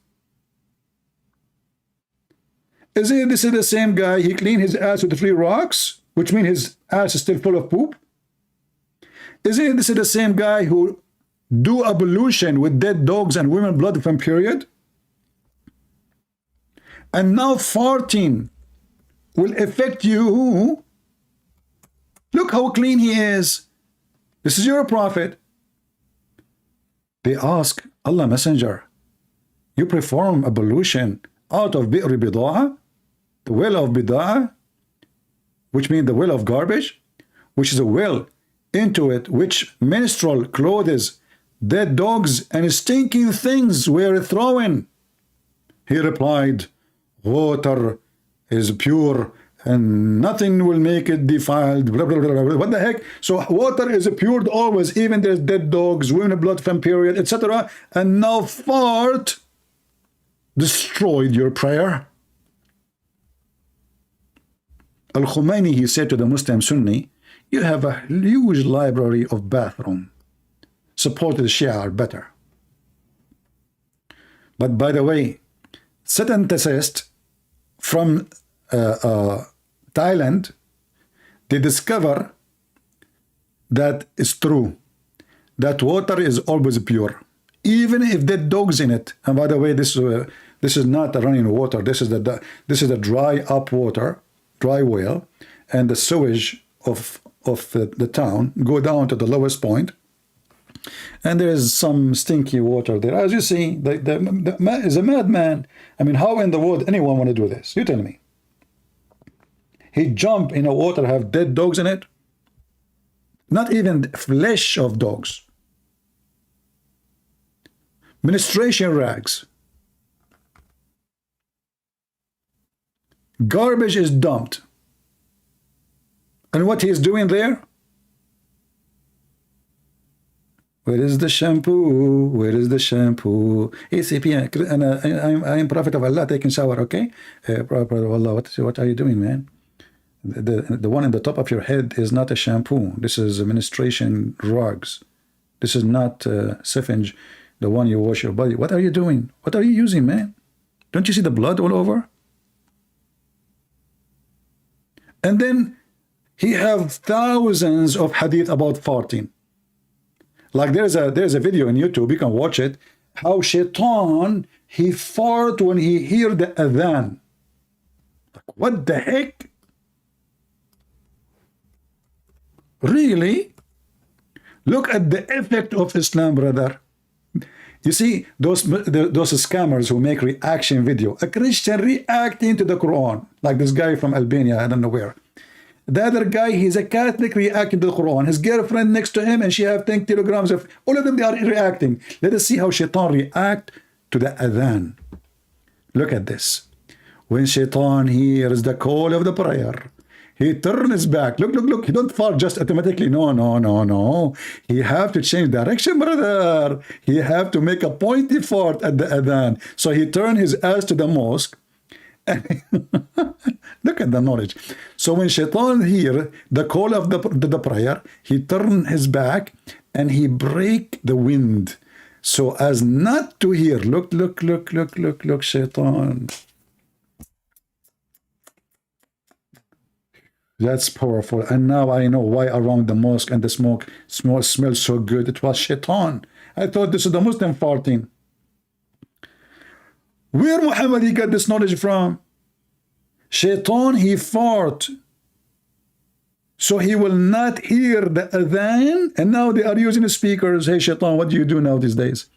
Isn't this is the same guy, he cleaned his ass with 3 rocks, which means his ass is still full of poop? Isn't this the same guy who do ablution with dead dogs and women blood from period? And now farting will affect you. Look how clean he is. This is your prophet. They ask Allah Messenger, you perform ablution out of bi'r bida'ah, the well of bida'ah, which means the well of garbage, which is a well into it which menstrual clothes, dead dogs and stinking things were thrown. He replied, water is pure and nothing will make it defiled. Blah, blah, blah, blah. What the heck? So water is pure always, even there's dead dogs, women blood from period, etc. And now fart destroyed your prayer. Al-Khomeini, he said to the Muslim Sunni, you have a huge library of bathroom. Supported Shia are better. But by the way, scientists from Thailand, they discover that it's true, that water is always pure, even if there are dogs in it. And by the way, this is not running water. This is the dry up water, dry well, and the sewage of the town go down to the lowest point, and there is some stinky water there. As you see, the man is a madman. I mean, how in the world anyone want to do this? You tell me. He jump in a water have dead dogs in it, not even flesh of dogs, menstruation rags, garbage is dumped. And what he's doing there? Where is the shampoo? Where is the shampoo? I am Prophet of Allah taking shower, okay? Prophet of Allah, what are you doing, man? The one in the top of your head is not a shampoo. This is menstruation rugs. This is not siphonge, the one you wash your body. What are you doing? What are you using, man? Don't you see the blood all over? And then he have thousands of hadith about farting. Like there's a video on YouTube, you can watch it, how shaitan, he fart when he hear the adhan. Like, what the heck? Really? Look at the effect of Islam, brother. You see, those scammers who make reaction video, a Christian reacting to the Quran, like this guy from Albania, I don't know where. The other guy, he's a Catholic reacting to the Quran. His girlfriend next to him, and she have 10 kilograms of, all of them, they are reacting. Let us see how shaitan react to the adhan. Look at this. When shaitan hears the call of the prayer, he turns his back. Look, look, look. He don't fall just automatically. No, no, no, no. He have to change direction, brother. He have to make a pointy fart at the adhan. So he turn his ass to the mosque. Look at the knowledge. So when shaitan hear the call of the prayer, he turn his back and he break the wind so as not to hear. Look, look, look, look, look, look, shaitan. That's powerful. And now I know why around the mosque and the smoke smells so good. It was shaitan. I thought this is the Muslim farting. Where Muhammad he got this knowledge from? Shaitan, he fart so he will not hear the adhan, and now they are using speakers. Hey shaitan, what do you do now these days?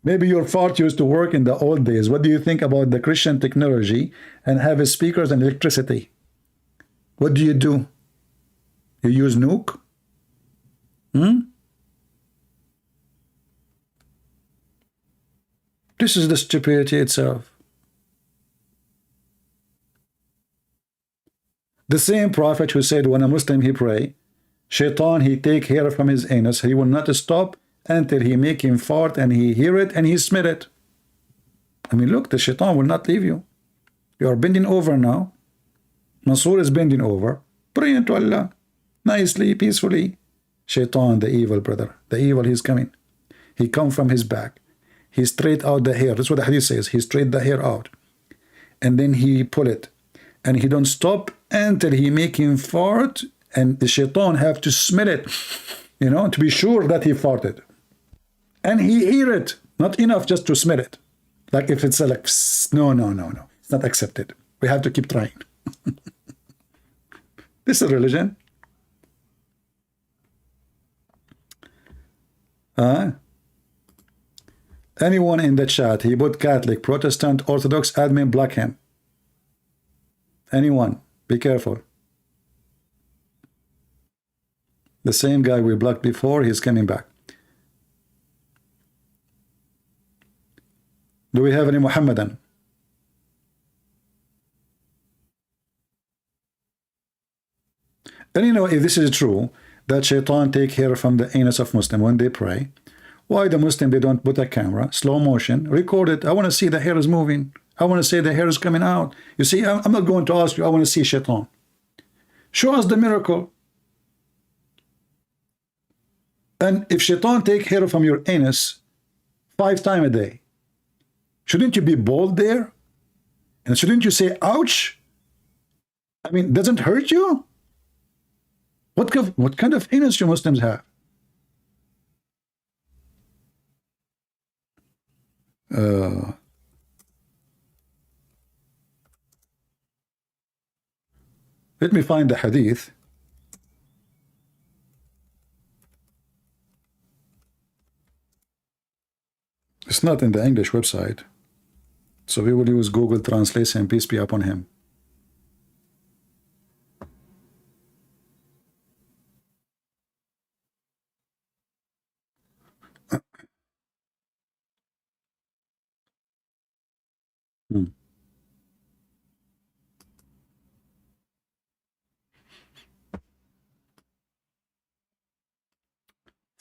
Maybe your fart used to work in the old days. What do you think about the Christian technology and have speakers and electricity? What do? You use nuke? This is the stupidity itself. The same prophet who said when a Muslim he pray, Shaitan he take hair from his anus, he will not stop until he make him fart and he hear it and he smell it. I mean, look, the Shaitan will not leave you. You are bending over now. Masood is bending over, praying to Allah, nicely, peacefully. Shaitan, the evil brother, the evil, he's coming. He come from his back. He straight out the hair. That's what the hadith says. He straight the hair out. And then he pull it. And he don't stop until he make him fart. And the Shaitan have to smell it, you know, to be sure that he farted. And he hear it. Not enough just to smell it. Like if it's like, no. It's not accepted. We have to keep trying. This is religion. Anyone in the chat, he put Catholic, Protestant, Orthodox, admin, block him. Anyone, be careful. The same guy we blocked before, he's coming back. Do we have any Muhammadan? And you know, if this is true, that Shaitan take hair from the anus of Muslim when they pray, why the Muslim, they don't put a camera, slow motion, record it. I want to see the hair is moving. I want to say the hair is coming out. You see, I'm not going to ask you, I want to see Shaitan. Show us the miracle. And if Shaitan take hair from your anus 5 times a day, shouldn't you be bold there? And shouldn't you say, ouch? I mean, doesn't hurt you? What kind of anus do Muslims have? Let me find the hadith. It's not in the English website, so we will use Google Translate and peace be upon him.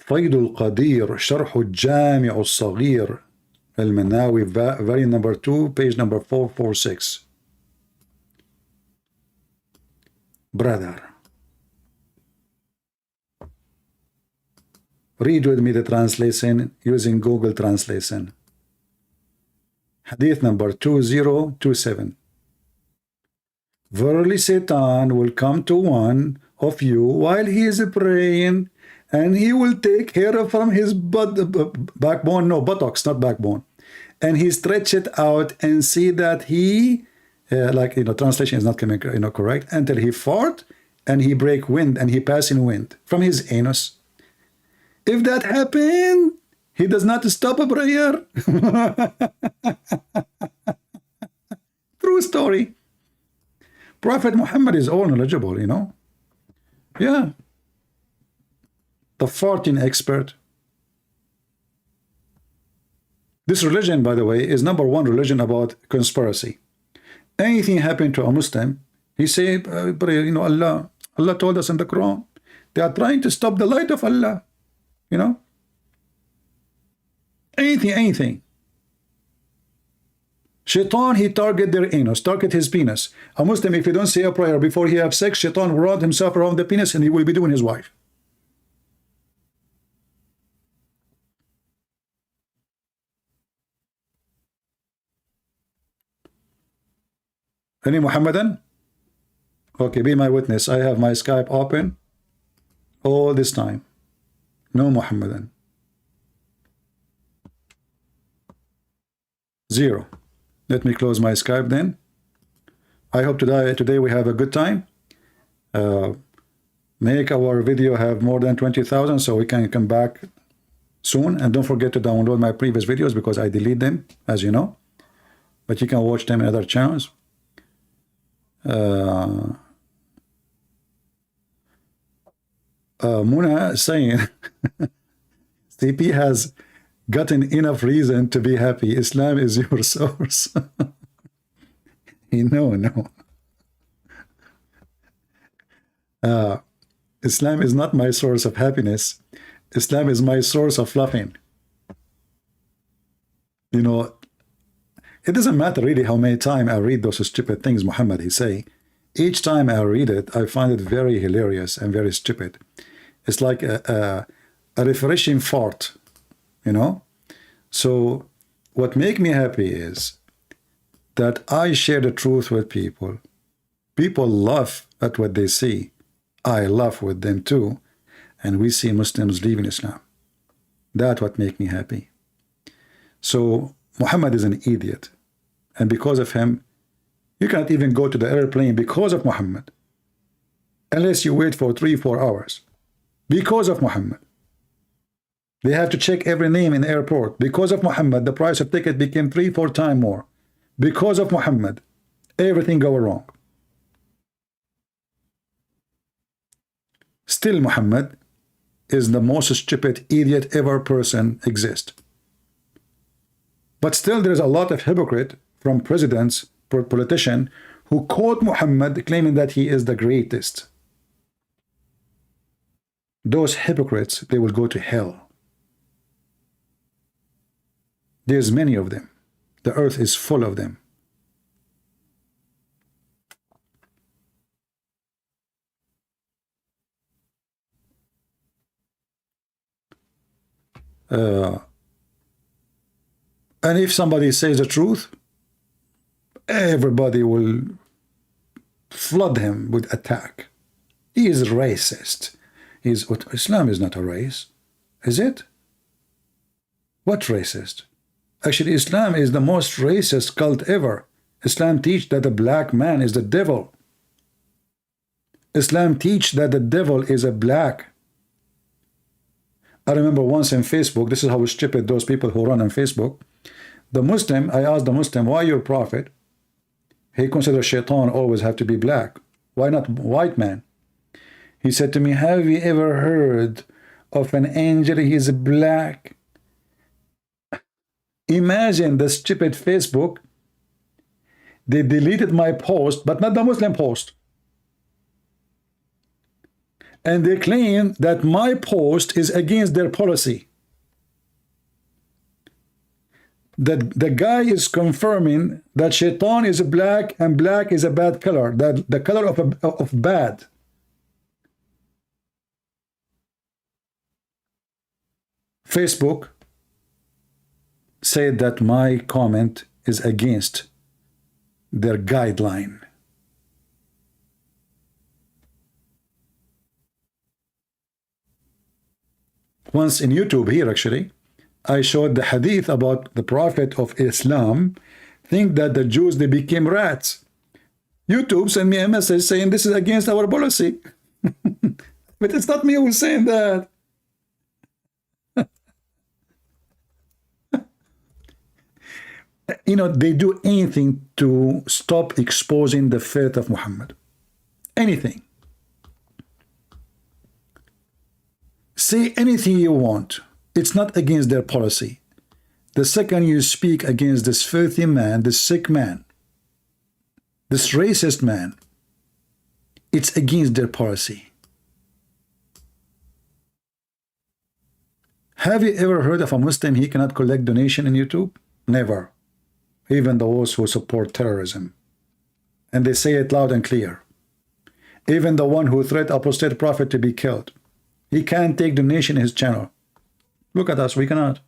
فيض القدير شرح الجامع الصغير المناوي volume number 2 page number 446. Brother, read with me the translation using Google Translation. Hadith number 2027. Verily Satan will come to one of you while he is praying, and he will take hair from his backbone, no, buttocks, not backbone, and he stretch it out and see that he, like, you know, translation is not coming, you know, correct, until he fart and he break wind and he pass in wind from his anus. If that happened, he does not stop a prayer. True story. Prophet Muhammad is all knowledgeable, you know. Yeah. The farting expert. This religion, by the way, is #1 religion about conspiracy. Anything happened to a Muslim, he say, you know, Allah told us in the Quran, they are trying to stop the light of Allah, you know. Anything. Shaitan, he target their anus, target his penis. A Muslim, if he don't say a prayer before he have sex, Shaitan will wrap himself around the penis and he will be doing his wife. Any Muhammadan? Okay, be my witness. I have my Skype open all this time. No Muhammadan. 0. Let me close my Skype then. I hope today we have a good time. Make our video have more than 20,000 so we can come back soon. And don't forget to download my previous videos because I delete them, as you know. But you can watch them in other channels. Muna saying, CP has gotten enough reason to be happy. Islam is your source. No. Islam is not my source of happiness. Islam is my source of laughing. You know, it doesn't matter really how many times I read those stupid things Muhammad he say. Each time I read it, I find it very hilarious and very stupid. It's like a refreshing fart, you know? So what make me happy is that I share the truth with people. People laugh at what they see. I laugh with them too. And we see Muslims leaving Islam. That's what make me happy. So Muhammad is an idiot. And because of him, you can't even go to the airplane because of Muhammad. Unless you wait for 3-4 hours. Because of Muhammad. They have to check every name in the airport. Because of Muhammad, the price of ticket became 3-4 times more. Because of Muhammad, everything go wrong. Still Muhammad is the most stupid idiot ever person exist. But still there is a lot of hypocrite from presidents, politicians who quote Muhammad claiming that he is the greatest. Those hypocrites, they will go to hell. There's many of them. The earth is full of them. And if somebody says the truth, everybody will flood him with attack. He is racist. Islam is not a race, is it? What racist? Actually, Islam is the most racist cult ever. Islam teach that the black man is the devil. Islam teach that the devil is a black. I remember once in Facebook, this is how stupid those people who run on Facebook. The Muslim, I asked the Muslim, why your prophet? He considers shaitan always have to be black. Why not white man? He said to me, have you ever heard of an angel? He is black. Imagine the stupid Facebook. They deleted my post, but not the Muslim post. And they claim that my post is against their policy. The guy is confirming that shaitan is black and black is a bad color, that the color of bad. Facebook said that my comment is against their guideline. Once in YouTube here actually, I showed the hadith about the Prophet of Islam think that the Jews, they became rats. YouTube sent me a message saying this is against our policy. But it's not me who's saying that. You know, they do anything to stop exposing the faith of Muhammad. Anything. Say anything you want. It's not against their policy. The second you speak against this filthy man, this sick man, this racist man, it's against their policy. Have you ever heard of a Muslim he cannot collect donation in YouTube? Never. Even those who support terrorism. And they say it loud and clear. Even the one who threatened apostate prophet to be killed. He can't take donation in his channel. Look at us, we cannot.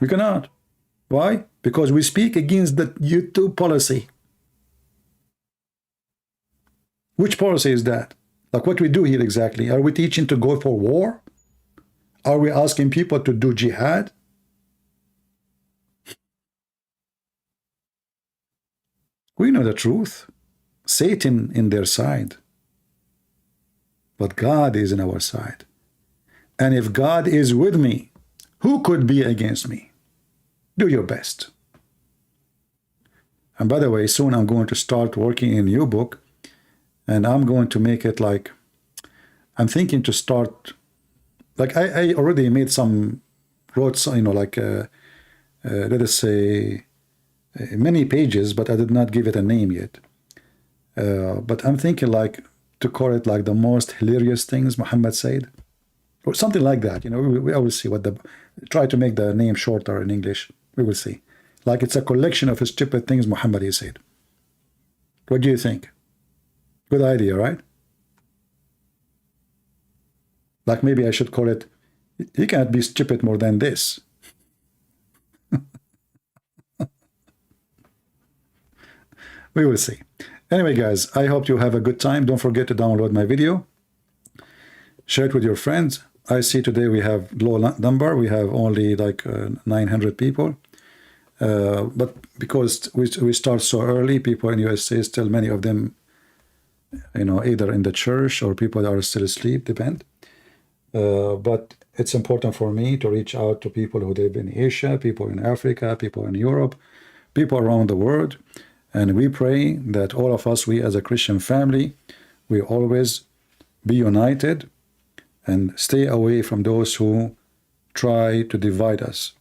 We cannot. Why? Because we speak against the YouTube policy. Which policy is that? Like what we do here exactly? Are we teaching to go for war? Are we asking people to do jihad? We know the truth. Satan in their side. But God is in our side. And if God is with me, who could be against me? Do your best. And by the way, soon I'm going to start working in a new book, and I'm going to make it like I'm thinking to start, like I already made wrote some, you know, like let us say many pages, but I did not give it a name yet. But I'm thinking like to call it like the most hilarious things Muhammad said, or something like that. You know, I will see what try to make the name shorter in English. We will see. Like it's a collection of stupid things Muhammad said. What do you think? Good idea, right? Like maybe I should call it, he can't be stupid more than this. We will see. Anyway, guys, I hope you have a good time. Don't forget to download my video. Share it with your friends. I see today we have low number. We have only like 900 people. But because we start so early, people in USA still, many of them, you know, either in the church or people that are still asleep, depend. But it's important for me to reach out to people who live in Asia, people in Africa, people in Europe, people around the world. And we pray that all of us, we as a Christian family, we always be united and stay away from those who try to divide us.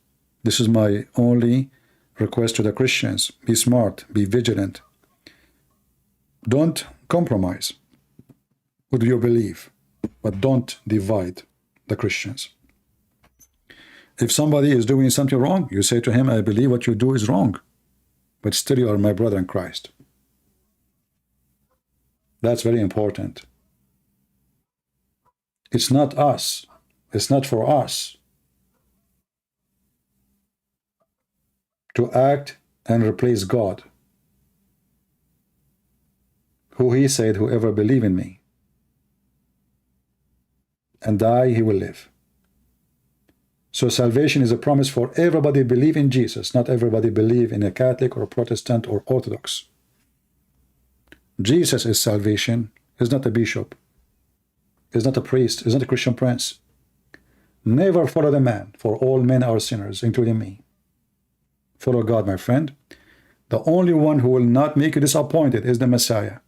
This is my only request to the Christians. Be smart, be vigilant. Don't compromise with your belief, but don't divide the Christians. If somebody is doing something wrong, you say to him, I believe what you do is wrong, but still you are my brother in Christ. That's very important. It's not us. It's not for us to act and replace God, who he said, whoever believe in me and die, he will live. So salvation is a promise for everybody believe in Jesus, not everybody believe in a Catholic or a Protestant or Orthodox. Jesus is salvation. He's not a bishop. He's not a priest. He's not a Christian prince. Never follow the man, for all men are sinners, including me. Follow God, my friend. The only one who will not make you disappointed is the Messiah.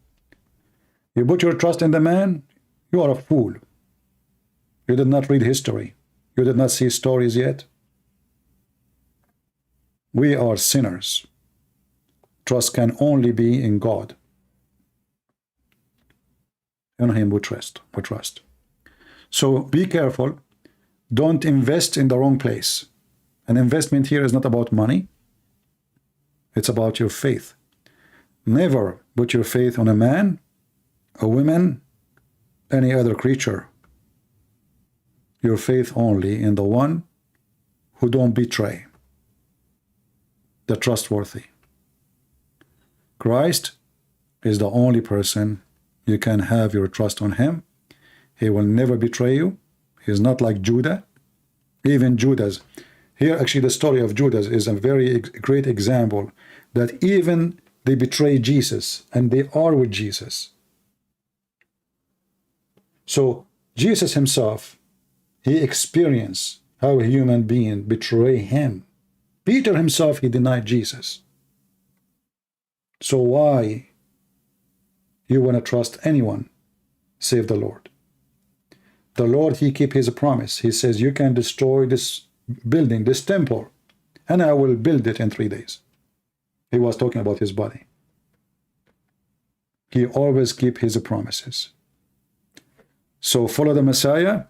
You put your trust in the man, you are a fool. You did not read history. You did not see stories yet. We are sinners. Trust can only be in God. In him we trust. So be careful. Don't invest in the wrong place. An investment here is not about money. It's about your faith. Never put your faith on a man, a woman, any other creature. Your faith only in the one who don't betray, the trustworthy. Christ is the only person you can have your trust on him. He will never betray you. He is not like Judah. Even Judas. Here actually the story of Judas is a very great example that even they betray Jesus and they are with Jesus. So Jesus himself, he experienced how a human being betray him. Peter himself, he denied Jesus. So why you want to trust anyone save the Lord? The Lord, he keep his promise. He says, you can destroy this building, this temple, and I will build it in 3 days. He was talking about his body. He always keep his promises. So follow the Messiah,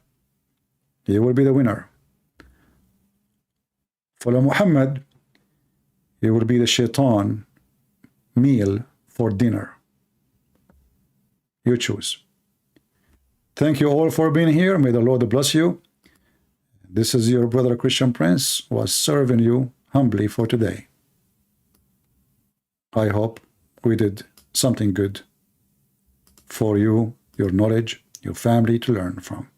he will be the winner. Follow Muhammad, he will be the shaitan meal for dinner. You choose. Thank you all for being here. May the Lord bless you. This is your brother Christian Prince, who was serving you humbly for today. I hope we did something good for you, your knowledge, your family to learn from.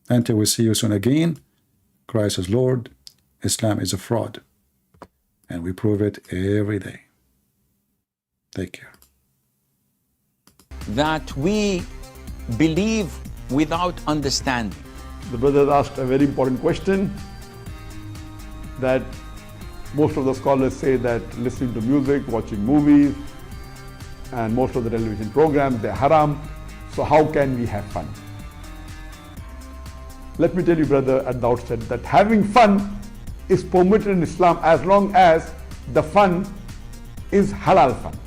Until we see you soon again, Christ is Lord, Islam is a fraud, and we prove it every day. Take care. That we believe without understanding. The brother asked a very important question, that most of the scholars say that listening to music, watching movies, and most of the television programs, they're haram. So how can we have fun? Let me tell you, brother, at the outset that having fun is permitted in Islam as long as the fun is halal fun.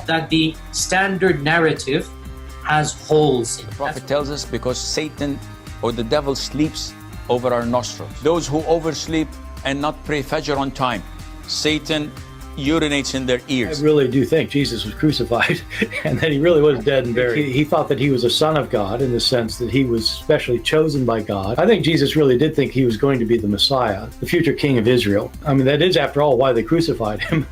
That the standard narrative has holes in it. The Prophet tells us because Satan or the devil sleeps over our nostrils. Those who oversleep and not pray Fajr on time, Satan urinates in their I ears. really do think Jesus was crucified and that he really was dead and buried. He thought that he was a son of God in the sense that he was specially chosen by God. I think Jesus really did think he was going to be the Messiah, the future king of Israel. I mean, that is, after all, why they crucified him.